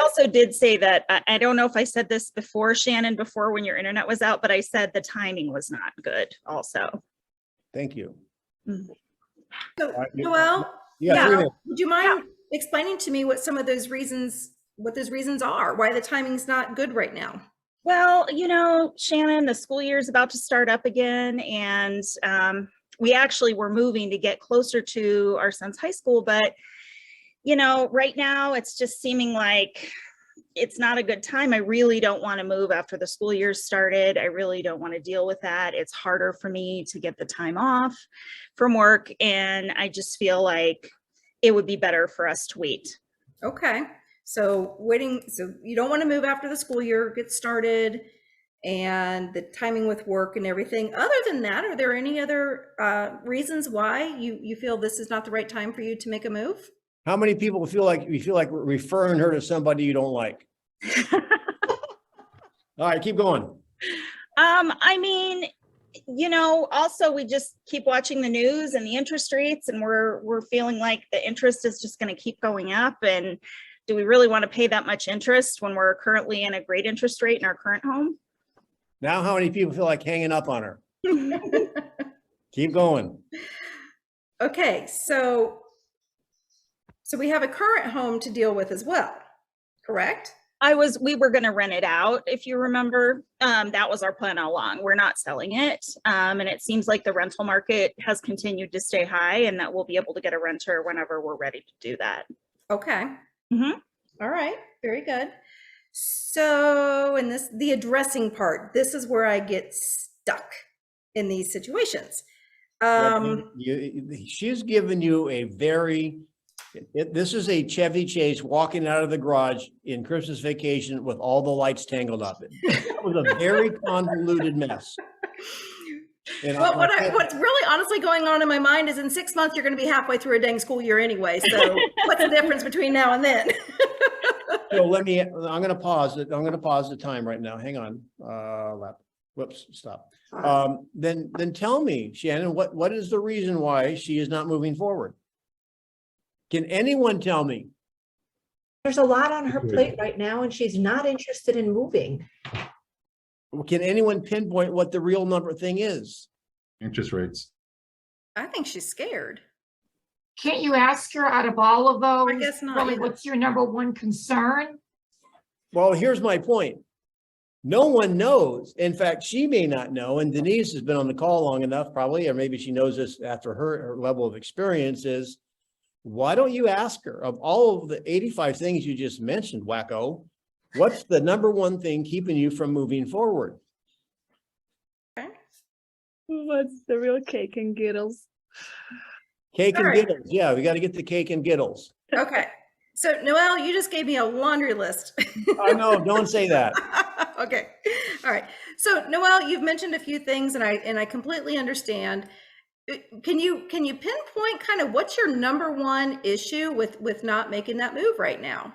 G: also did say that, I don't know if I said this before, Shannon, before when your internet was out, but I said the timing was not good also.
A: Thank you.
C: So, Noelle, would you mind explaining to me what some of those reasons are, why the timing's not good right now?
G: Well, you know, Shannon, the school year is about to start up again, and we actually were moving to get closer to our son's high school, but you know, right now it's just seeming like it's not a good time. I really don't want to move after the school year started. I really don't want to deal with that. It's harder for me to get the time off from work, and I just feel like it would be better for us to wait.
C: Okay. So so you don't want to move after the school year gets started and the timing with work and everything. Other than that, are there any other reasons why you feel this is not the right time for you to make a move?
A: How many people feel like referring her to somebody you don't like? All right, keep going.
G: I mean, you know, also we just keep watching the news and the interest rates, and we're feeling like the interest is just going to keep going up. And do we really want to pay that much interest when we're currently in a great interest rate in our current home?
A: Now how many people feel like hanging up on her? Keep going.
C: Okay, so we have a current home to deal with as well, correct?
G: We were gonna rent it out, if you remember. That was our plan all along. We're not selling it. And it seems like the rental market has continued to stay high and that we'll be able to get a renter whenever we're ready to do that.
C: Okay.
G: Mhm.
C: All right, very good. So in the addressing part, this is where I get stuck in these situations.
A: She's given you a very, this is a Chevy Chase walking out of the garage in Christmas Vacation with all the lights tangled up. It was a very convoluted mess. And
C: Well, what's really honestly going on in my mind is in 6 months, you're going to be halfway through a dang school year anyway. So what's the difference between now and then?
A: So I'm going to pause it. I'm going to pause the time right now. Hang on. Whoops, stop. Then tell me, Shannon, what is the reason why she is not moving forward? Can anyone tell me?
E: There's a lot on her plate right now and she's not interested in moving.
A: Can anyone pinpoint what the real number thing is?
L: Interest rates.
C: I think she's scared.
F: Can't you ask her out of all of those?
C: I guess not,
F: Really,
C: yeah.
F: what's your number one concern?
A: Well, here's my point. No one knows. In fact, she may not know, and Denise has been on the call long enough probably, or maybe she knows this after her level of experience is, why don't you ask her of all of the 85 things you just mentioned, wacko, what's the number one thing keeping you from moving forward?
J: What's the real cake and giddles?
A: Cake and
C: All right.
A: giddles. Yeah, we got to get the cake and giddles.
C: Okay. So Noelle, you just gave me a laundry list.
A: Oh, no, don't say that.
C: Okay. All right. So Noelle, you've mentioned a few things and I completely understand. Can you pinpoint kind of what's your number one issue with not making that move right now?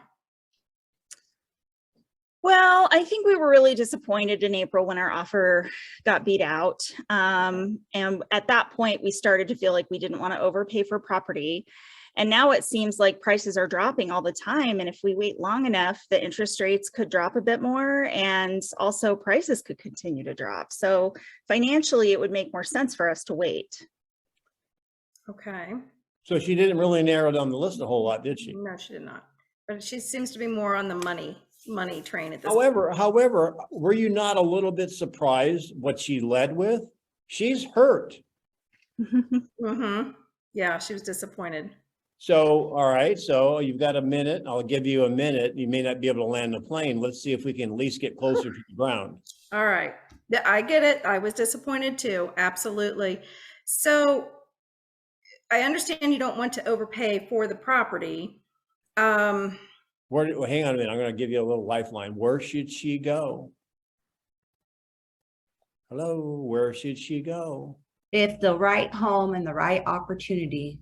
G: Well, I think we were really disappointed in April when our offer got beat out. And at that point, we started to feel like we didn't want to overpay for property. And now it seems like prices are dropping all the time. And if we wait long enough, the interest rates could drop a bit more and also prices could continue to drop. So financially, it would make more sense for us to wait.
C: Okay.
A: So she didn't really narrow down the list a whole lot, did she?
C: No, she did not. But she seems to be more on the money train at this point.
A: However, were you not a little bit surprised what she led with? She's hurt.
C: Mm-hmm. Yeah, she was disappointed.
A: So, all right, so you've got a minute. I'll give you a minute. You may not be able to land the plane. Let's see if we can at least get closer to the ground.
C: All right. Yeah, I get it. I was disappointed too. Absolutely. So I understand you don't want to overpay for the property.
A: Well, hang on a minute. I'm going to give you a little lifeline. Where should she go? Hello, where should she go?
I: If the right home and the right opportunity.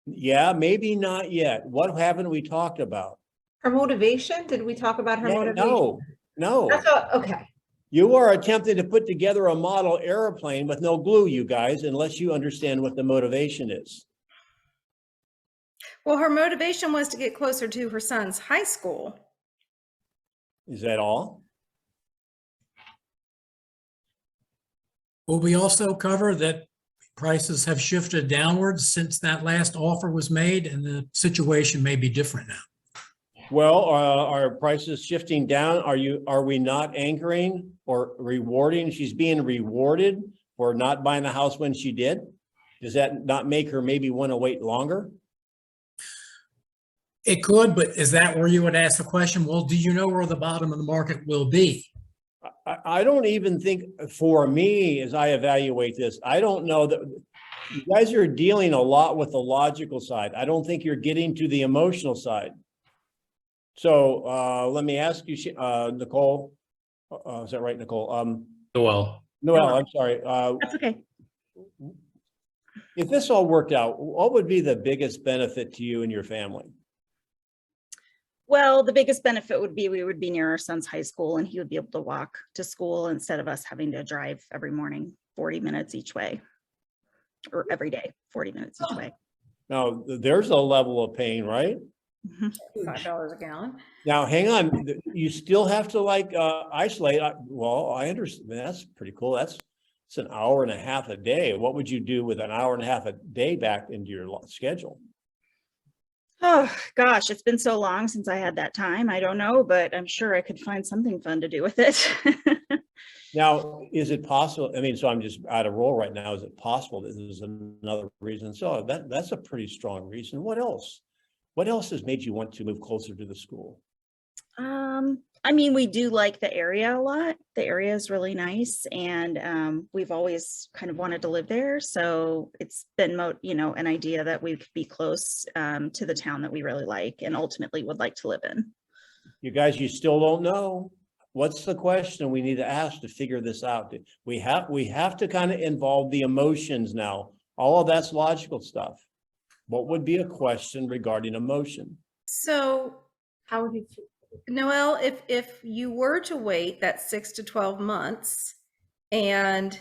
A: Yeah, maybe not yet. What haven't we talked about?
E: Her motivation? Did we talk about her motivation?
A: No.
E: That's all, okay.
A: You are attempting to put together a model airplane with no glue, you guys, unless you understand what the motivation is.
C: Well, her motivation was to get closer to her son's high school.
A: Is that all?
M: Will we also cover that prices have shifted downwards since that last offer was made and the situation may be different now?
A: Well, are prices shifting down? Are we not anchoring or rewarding? She's being rewarded for not buying the house when she did. Does that not make her maybe want to wait longer?
M: It could, but is that where you would ask the question, well, do you know where the bottom of the market will be?
A: I don't even think, for me, as I evaluate this, I don't know that you guys are dealing a lot with the logical side. I don't think you're getting to the emotional side. So let me ask you, Nicole, is that right, Nicole?
B: Noelle.
A: Noelle, I'm sorry.
G: That's okay.
A: If this all worked out, what would be the biggest benefit to you and your family?
G: Well, the biggest benefit would be we would be near our son's high school and he would be able to walk to school instead of us having to drive every morning 40 minutes each way, or every day 40 minutes each way.
A: Now, there's a level of pain, right?
C: $5 a gallon.
A: Now, hang on, you still have to isolate. Well, I understand. That's pretty cool. It's an hour and a half a day. What would you do with an hour and a half a day back into your schedule?
G: Oh, gosh, it's been so long since I had that time. I don't know, but I'm sure I could find something fun to do with it.
A: Now, is it possible? I mean, so I'm just out of roll right now. Is it possible that this is another reason? So that's a pretty strong reason. What else? What else has made you want to move closer to the school?
G: I mean, we do like the area a lot. The area is really nice, and we've always kind of wanted to live there. So it's been, an idea that we could be close to the town that we really like and ultimately would like to live in.
A: You guys, you still don't know. What's the question we need to ask to figure this out? We have to kind of involve the emotions now. All of that's logical stuff. What would be a question regarding emotion?
C: So
E: How would you?
C: Noelle, if you were to wait that 6 to 12 months and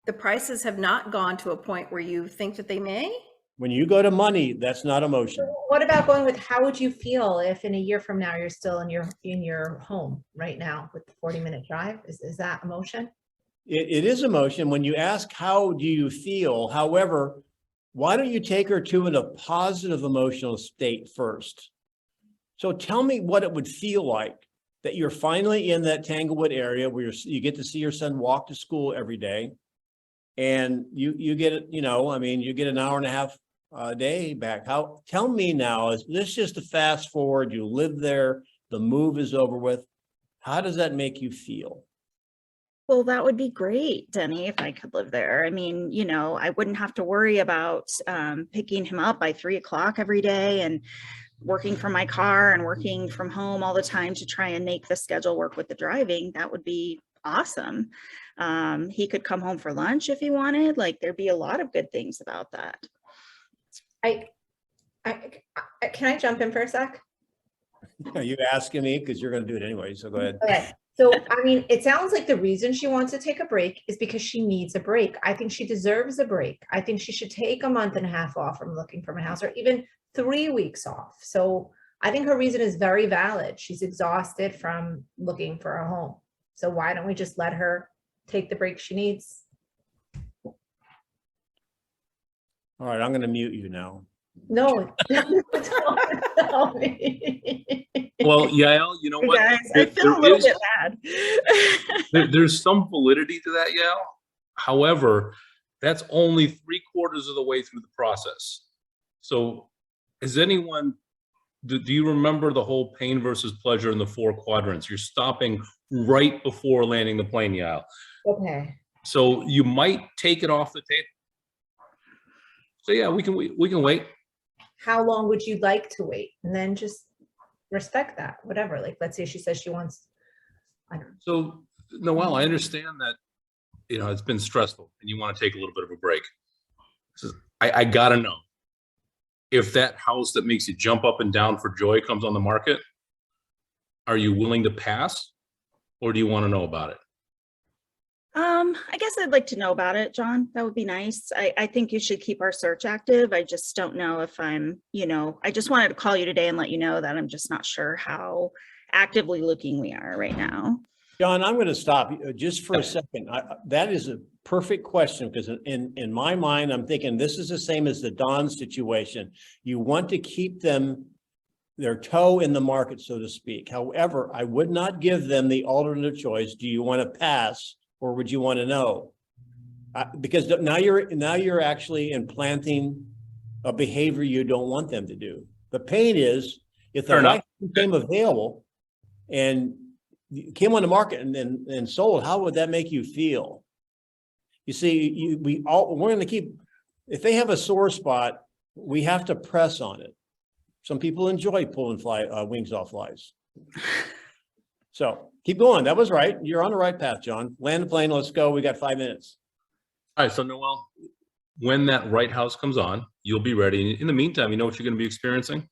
C: the prices have not gone to a point where you think that they may?
A: When you go to money, that's not emotion.
E: What about going with how would you feel if in a year from now you're still in your home right now with the 40-minute drive? Is that emotion?
A: It is emotion. When you ask, how do you feel? However, why don't you take her to a positive emotional state first? So tell me what it would feel like that you're finally in that Tanglewood area where you get to see your son walk to school every day. And you get it, you get an hour and a half a day back. Tell me now, is this just a fast forward? You live there, the move is over with. How does that make you feel?
G: Well, that would be great, Denny, if I could live there. I mean, I wouldn't have to worry about picking him up by 3 o'clock every day and working from my car and working from home all the time to try and make the schedule work with the driving. That would be awesome. He could come home for lunch if he wanted. There'd be a lot of good things about that.
E: Can I jump in for a sec?
A: Are you asking me? Because you're going to do it anyway. So go ahead.
E: Okay. So, I mean, it sounds like the reason she wants to take a break is because she needs a break. I think she deserves a break. I think she should take a month and a half off from looking for a house, or even 3 weeks off. So I think her reason is very valid. She's exhausted from looking for a home. So why don't we just let her take the break she needs?
A: All right, I'm going to mute you now.
E: No. Don't tell me.
B: Well, Yael, you know
G: Hey
B: what?
G: guys, I feel a little bit bad.
B: There's some validity to that, Yael. However, that's only 3/4 of the way through the process. So do you remember the whole pain versus pleasure in the 4 quadrants? You're stopping right before landing the plane, Yael.
E: Okay.
B: So you might take it off the table. So yeah, we can wait.
E: How long would you like to wait? And then just respect that, whatever. Let's say she says she wants, I don't know.
B: So Noelle, I understand that, it's been stressful and you want to take a little bit of a break. So I gotta know, if that house that makes you jump up and down for joy comes on the market, are you willing to pass, or do you want to know about it?
G: I guess I'd like to know about it, John. That would be nice. I think you should keep our search active. I just don't know if I'm, I just wanted to call you today and let you know that I'm just not sure how actively looking we are right now.
A: John, I'm going to stop just for a second. That is a perfect question, because in my mind, I'm thinking this is the same as the Don situation. You want to keep their toe in the market, so to speak. However, I would not give them the alternative choice. Do you want to pass, or would you want to know? Because now you're actually implanting a behavior you don't want them to do. The pain is, if the right became available and came on the market and sold, how would that make you feel? You see, we're going to keep, if they have a sore spot, we have to press on it. Some people enjoy pulling wings off flies. So keep going. That was right. You're on the right path, John. Land the plane. Let's go. We got 5 minutes.
B: All right. So Noelle, when that right house comes on, you'll be ready. In the meantime, you know what you're going to be experiencing?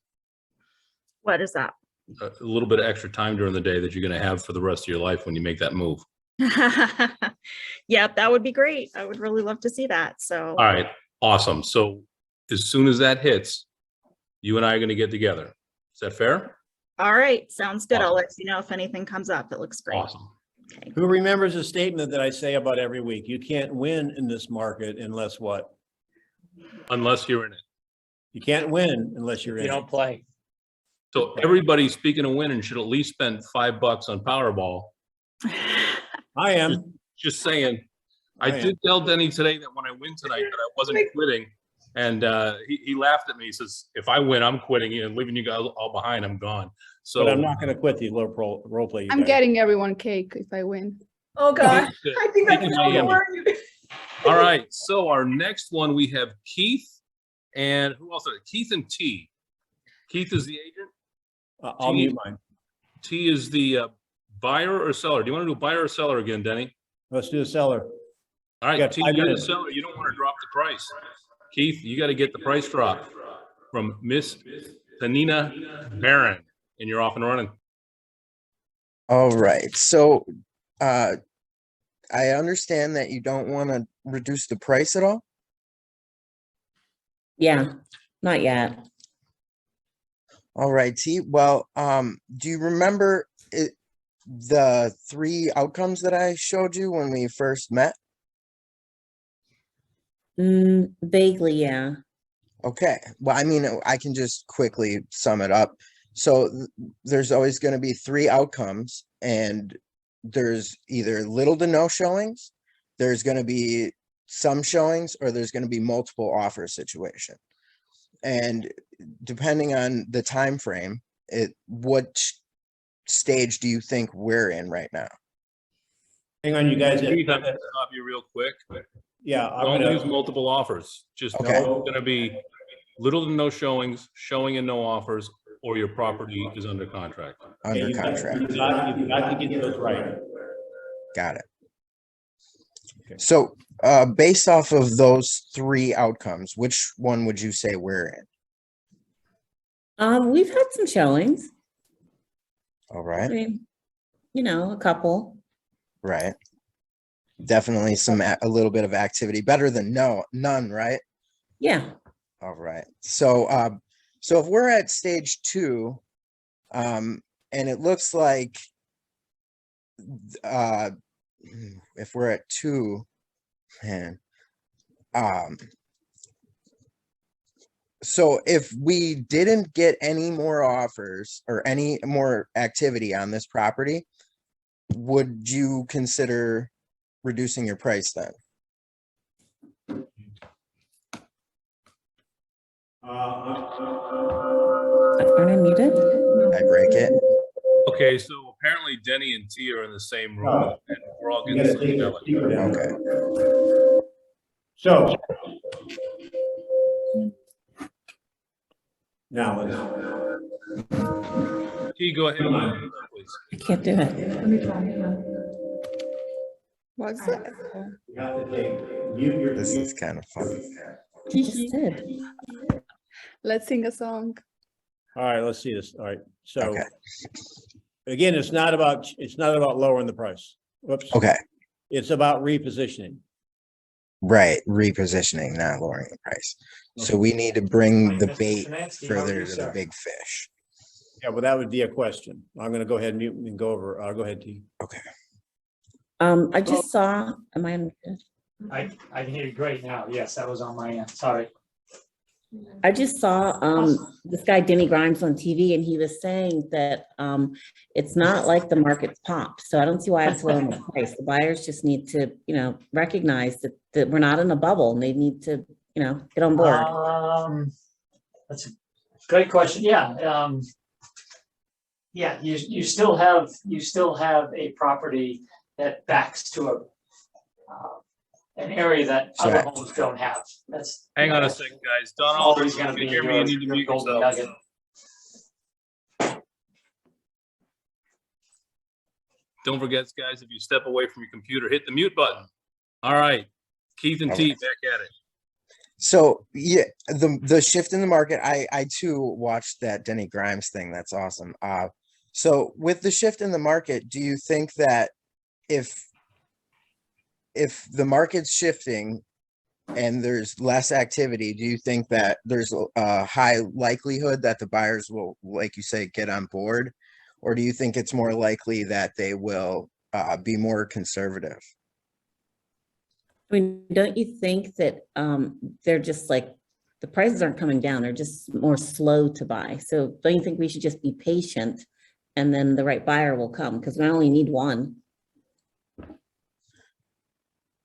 G: What is that?
B: A little bit of extra time during the day that you're going to have for the rest of your life when you make that move.
G: Yep, that would be great. I would really love to see that. So,
B: all right, awesome. So as soon as that hits, you and I are gonna get together. Is that fair?
G: All right, sounds good. I'll
B: Awesome.
G: let you know if anything comes up. It looks great.
B: Awesome.
G: Okay.
A: Who remembers a statement that I say about every week? You can't win in this market unless what?
B: Unless you're in it.
A: You can't win unless you're
D: You
A: in it.
D: don't play.
B: So everybody, speaking of winning, should at least spend $5 on Powerball.
A: I am.
B: Just saying. I
A: I am.
B: did tell Denny today that when I win tonight, that I wasn't quitting. And he laughed at me. He says, if I win, I'm quitting and leaving you guys all behind. I'm gone. So
A: But I'm not gonna quit the role play. you
J: I'm
A: guys.
J: getting everyone cake if I win.
F: Oh, God.
B: Good.
F: I think
B: Thank
F: I
B: you,
F: know
B: Miami.
F: where you.
B: All right. So our next one, we have Keith and who else? Keith and T. Keith is the agent.
A: I'll mute mine.
B: T is the buyer or seller. Do you want to do buyer or seller again, Denny?
A: Let's do the seller.
B: All right,
A: got
B: T,
A: 5
B: you're the
A: minutes.
B: seller. You don't want to drop the price. Keith, you got to get the price drop from Miss Tanina Barron, and you're off and running.
K: All right, so I understand that you don't want to reduce the price at all.
L: Yeah, not yet.
K: All right, T. Well, do you remember the 3 outcomes that I showed you when we first met?
L: Vaguely, yeah.
K: Okay. Well, I mean, I can just quickly sum it up. So there's always going to be 3 outcomes, and there's either little to no showings, there's going to be some showings, or there's going to be multiple offer situation. And depending on the time frame, what stage do you think we're in right now?
A: Hang on, you guys.
B: Keith, I'm going to stop you real quick.
A: Yeah, I'm
B: Don't
A: gonna.
B: use multiple offers. Just
K: Okay.
B: know it's going to be little to no showings, showing and no offers, or your property is under contract.
K: Under contract.
A: You've got to get those right.
K: Got it.
A: Okay.
K: So based off of those 3 outcomes, which one would you say we're in?
L: We've had some showings.
K: All
L: I
K: right.
L: mean, a couple.
K: Right. Definitely a little bit of activity, better than none, right?
L: Yeah.
K: All right. So so if we're at stage 2, and it looks like if we're at 2, man, so if we didn't get any more offers or any more activity on this property, would you consider reducing your price then?
L: Aren't I muted?
K: I break it.
B: Okay, so apparently Denny and T are in the same room, and we're all getting psychedelic.
K: Okay.
A: So. Now let's.
B: T, go ahead, please.
L: I can't do it.
J: What's that?
K: This is kind of fun.
L: You just did.
J: Let's sing a song.
A: All right, let's see this. All right, so.
K: Okay.
A: Again, it's not about lowering the price. Whoops.
K: Okay.
A: It's about repositioning.
K: Right. Repositioning, not lowering the price. So we need to bring the bait further to the big fish.
A: Yeah, well, that would be a question. I'm gonna go ahead and mute and go over. Go ahead, T.
K: Okay.
L: I just saw, am I unmuted?
D: I can hear you great now. Yes, that was on my end. Sorry.
L: I just saw this guy Denny Grimes on TV, and he was saying that it's not like the market's popped. So I don't see why it's lowering the price. The buyers just need to, recognize that we're not in a bubble, and they need to, get on board.
D: That's a great question. Yeah. Yeah, you still have a property that backs to an area that other homes don't have. That's
B: Hang on a second, guys. Donald,
D: always
B: if you
D: going to
B: can
D: be
B: hear me, you need to
D: your
B: mute
D: golden
B: yourself.
D: nugget.
B: Don't forget, guys, if you step away from your computer, hit the mute button. All right, Keith and T, back at it.
K: So yeah, the shift in the market, I too watched that Denny Grimes thing. That's awesome. So with the shift in the market, do you think that if the market's shifting and there's less activity, do you think that there's a high likelihood that the buyers will, like you say, get on board? Or do you think it's more likely that they will be more conservative?
L: I mean, don't you think that they're just like, the prices aren't coming down, they're just more slow to buy. So don't you think we should just be patient and then the right buyer will come? Because we only need one.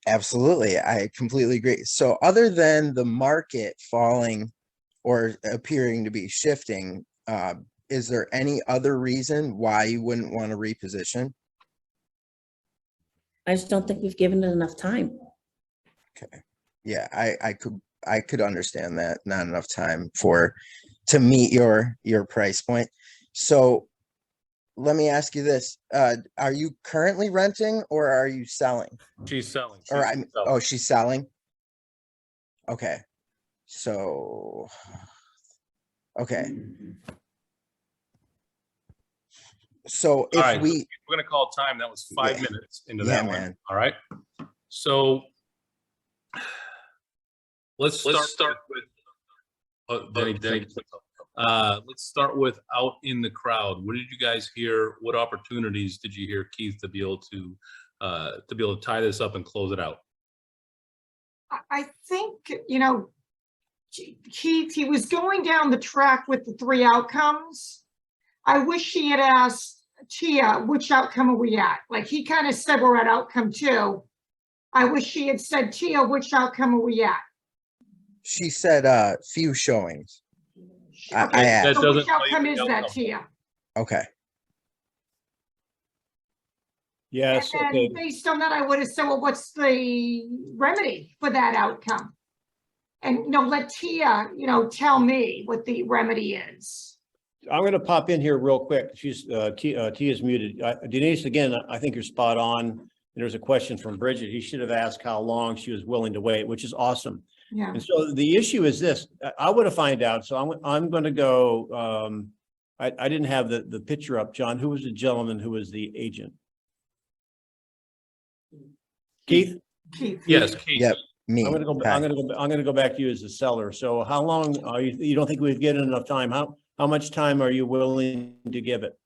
K: Absolutely. I completely agree. So other than the market falling or appearing to be shifting, is there any other reason why you wouldn't want to reposition?
L: I just don't think we've given it enough time.
K: Okay. Yeah, I could understand that. Not enough time to meet your price point. So let me ask you this. Are you currently renting or are you selling?
B: She's selling.
K: Or oh, she's selling? Okay. So, okay. So if
B: All right,
K: we're
B: gonna call time. That was 5
K: Yeah.
B: minutes into
K: Yeah,
B: that one.
K: man.
B: All right. So let's start with Denny. Let's start with out in the crowd. What did you guys hear? What opportunities did you hear, Keith, to be able to tie this up and close it out?
F: I think, you know, Keith, he was going down the track with the 3 outcomes. I wish he had asked Tia, which outcome are we at? Like he kind of said we're at outcome 2. I wish she had said, Tia, which outcome are we at?
K: she said few showings. I
F: Okay,
K: asked.
F: so which
B: doesn't tell you
F: outcome
B: the
F: is that,
B: outcome.
F: Tia?
K: Okay.
A: Yes,
F: And
A: okay.
F: based on that, I would have said, well, what's the remedy for that outcome? And, you know, let Tia, you know, tell me what the remedy is.
A: I'm going to pop in here real quick. She's Tia's muted. Denise, again, I think you're spot on. There's a question from Bridget. He should have asked how long she was willing to wait, which is awesome.
F: Yeah.
A: And so the issue is this, I would have find out. So I'm going to go, I didn't have the picture up. John, who was the gentleman who was the agent? Keith?
F: Keith.
B: Yes, Keith.
K: Yep. Me.
A: I'm gonna go back to you as the seller. So how long are you don't think we've given enough time? How much time are you willing to give it?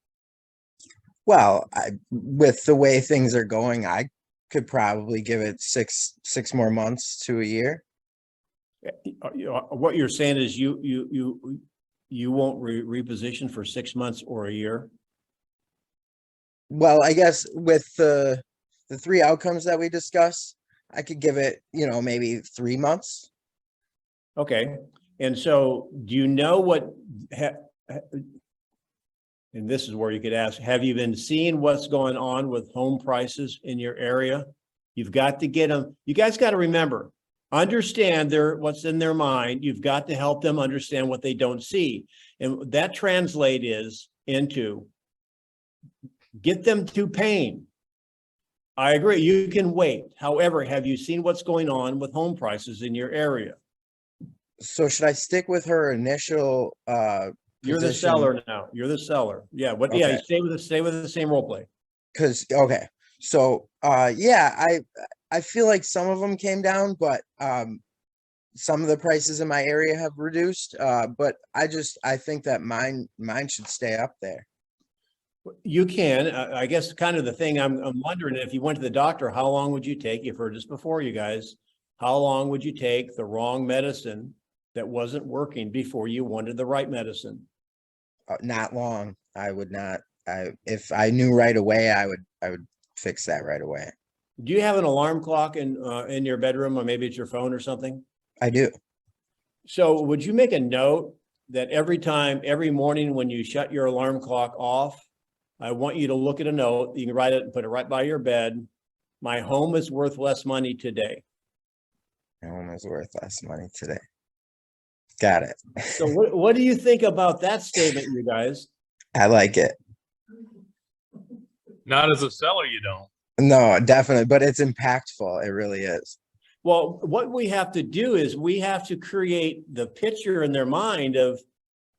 K: Well, with the way things are going, I could probably give it six more months to a year.
A: What you're saying is you won't reposition for 6 months or a year?
K: Well, I guess with the 3 outcomes that we discussed, I could give it, maybe 3 months.
A: Okay. And so do you know what, and this is where you could ask, have you been seeing what's going on with home prices in your area? You've got to get them. You guys got to remember, understand what's in their mind. You've got to help them understand what they don't see. And that into get them to paying. I agree, you can wait. However, have you seen what's going on with home prices in your area?
K: So should I stick with her initial
A: You're the
K: position?
A: seller now. You're the seller. Yeah,
K: Okay.
A: yeah, stay with the same role play.
K: Okay. So yeah, I feel like some of them came down, but some of the prices in my area have reduced. But I think that mine should stay up there.
A: You can, I guess kind of the thing I'm wondering, if you went to the doctor, how long would you take? You've heard this before, you guys. How long would you take the wrong medicine that wasn't working before you wanted the right medicine?
K: Not long. I would not. If I knew right away, I would fix that right away.
A: Do you have an alarm clock in your bedroom, or maybe it's your phone or something?
K: I do.
A: So would you make a note that every morning when you shut your alarm clock off, I want you to look at a note. You can write it and put it right by your bed. My home is worth less money today.
K: My home is worth less money today. Got it.
A: So what do you think about that statement, you guys?
K: I like it.
B: Not as a seller, you don't.
K: No, definitely, but it's impactful. It really is.
A: Well, what we have to do is we have to create the picture in their mind of,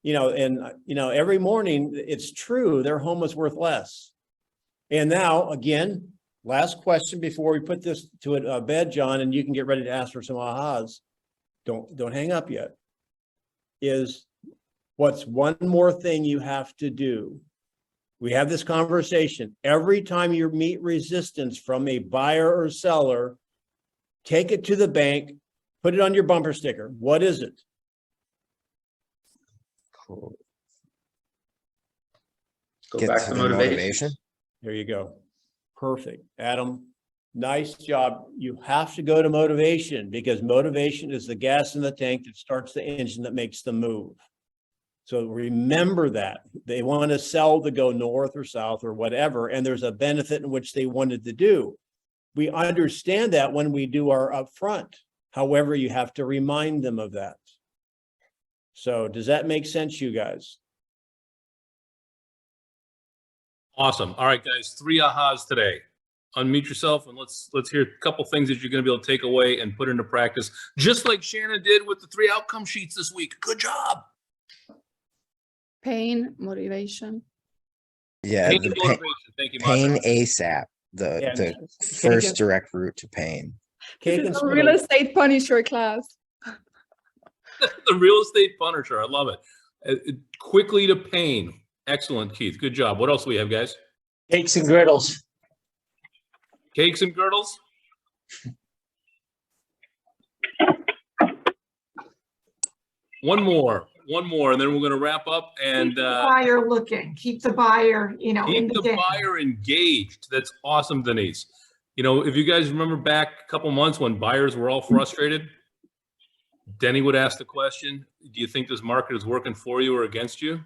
A: every morning it's true, their home is worth less. And now, again, Last question before we put this to a bed, John, and you can get ready to ask for some ahas. Don't hang up yet. Is what's one more thing you have to do? We have this conversation. Every time you meet resistance from a buyer or seller, take it to the bank, put it on your bumper sticker. What is it?
K: Cool.
N: Go
K: Get
N: back
K: to
N: to
K: the
N: motivation.
A: There you go. Perfect. Adam, nice job. You have to go to motivation because motivation is the gas in the tank that starts the engine that makes them move. So remember that. They want to sell to go north or south or whatever, and there's a benefit in which they wanted to do. We understand that when we do our upfront. However, you have to remind them of that. So does that make sense, you guys?
B: Awesome. All right, guys, 3 ahas today. Unmute yourself and let's hear a couple things that you're going to be able to take away and put into practice, just like Shannon did with the 3 outcome sheets this week. Good job.
J: Pain, motivation.
K: Yeah,
B: Pain
K: the
B: and
K: pain,
B: motivation. Thank you,
K: pain
B: Martha.
K: ASAP,
A: Yeah,
K: the
A: cake
K: first
A: and-
K: direct route to pain.
A: Cake
J: This
A: and
J: is a real
A: spittle.
J: estate punisher class.
B: The real estate punisher. I love it. Quickly to pain. Excellent, Keith. Good job. What else do we have, guys?
D: Cakes and griddles.
B: Cakes and girdles? One more, and then we're going to wrap up and
F: Keep the buyer looking, keep the buyer, in
B: keep
F: the
B: the
F: game.
B: buyer engaged. That's awesome, Denise. If you guys remember back a couple months when buyers were all frustrated, Denny would ask the question, do you think this market is working for you or against you?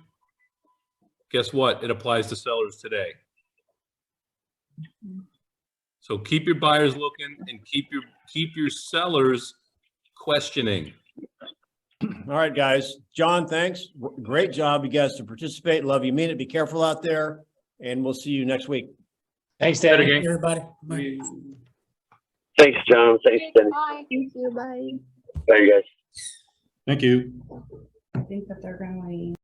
B: Guess what? It applies to sellers today. So keep your buyers looking and keep your sellers questioning.
A: All right, guys. John, thanks. Great job, you guys, to participate. Love you, mean it. Be careful out there, and we'll see you next week.
D: Thanks, Denny.
M: Everybody. Bye.
O: Thanks, John. Thanks, Denny.
J: Bye. Thank you. Bye.
O: Bye, you guys.
A: Thank you.
I: I think that they're going.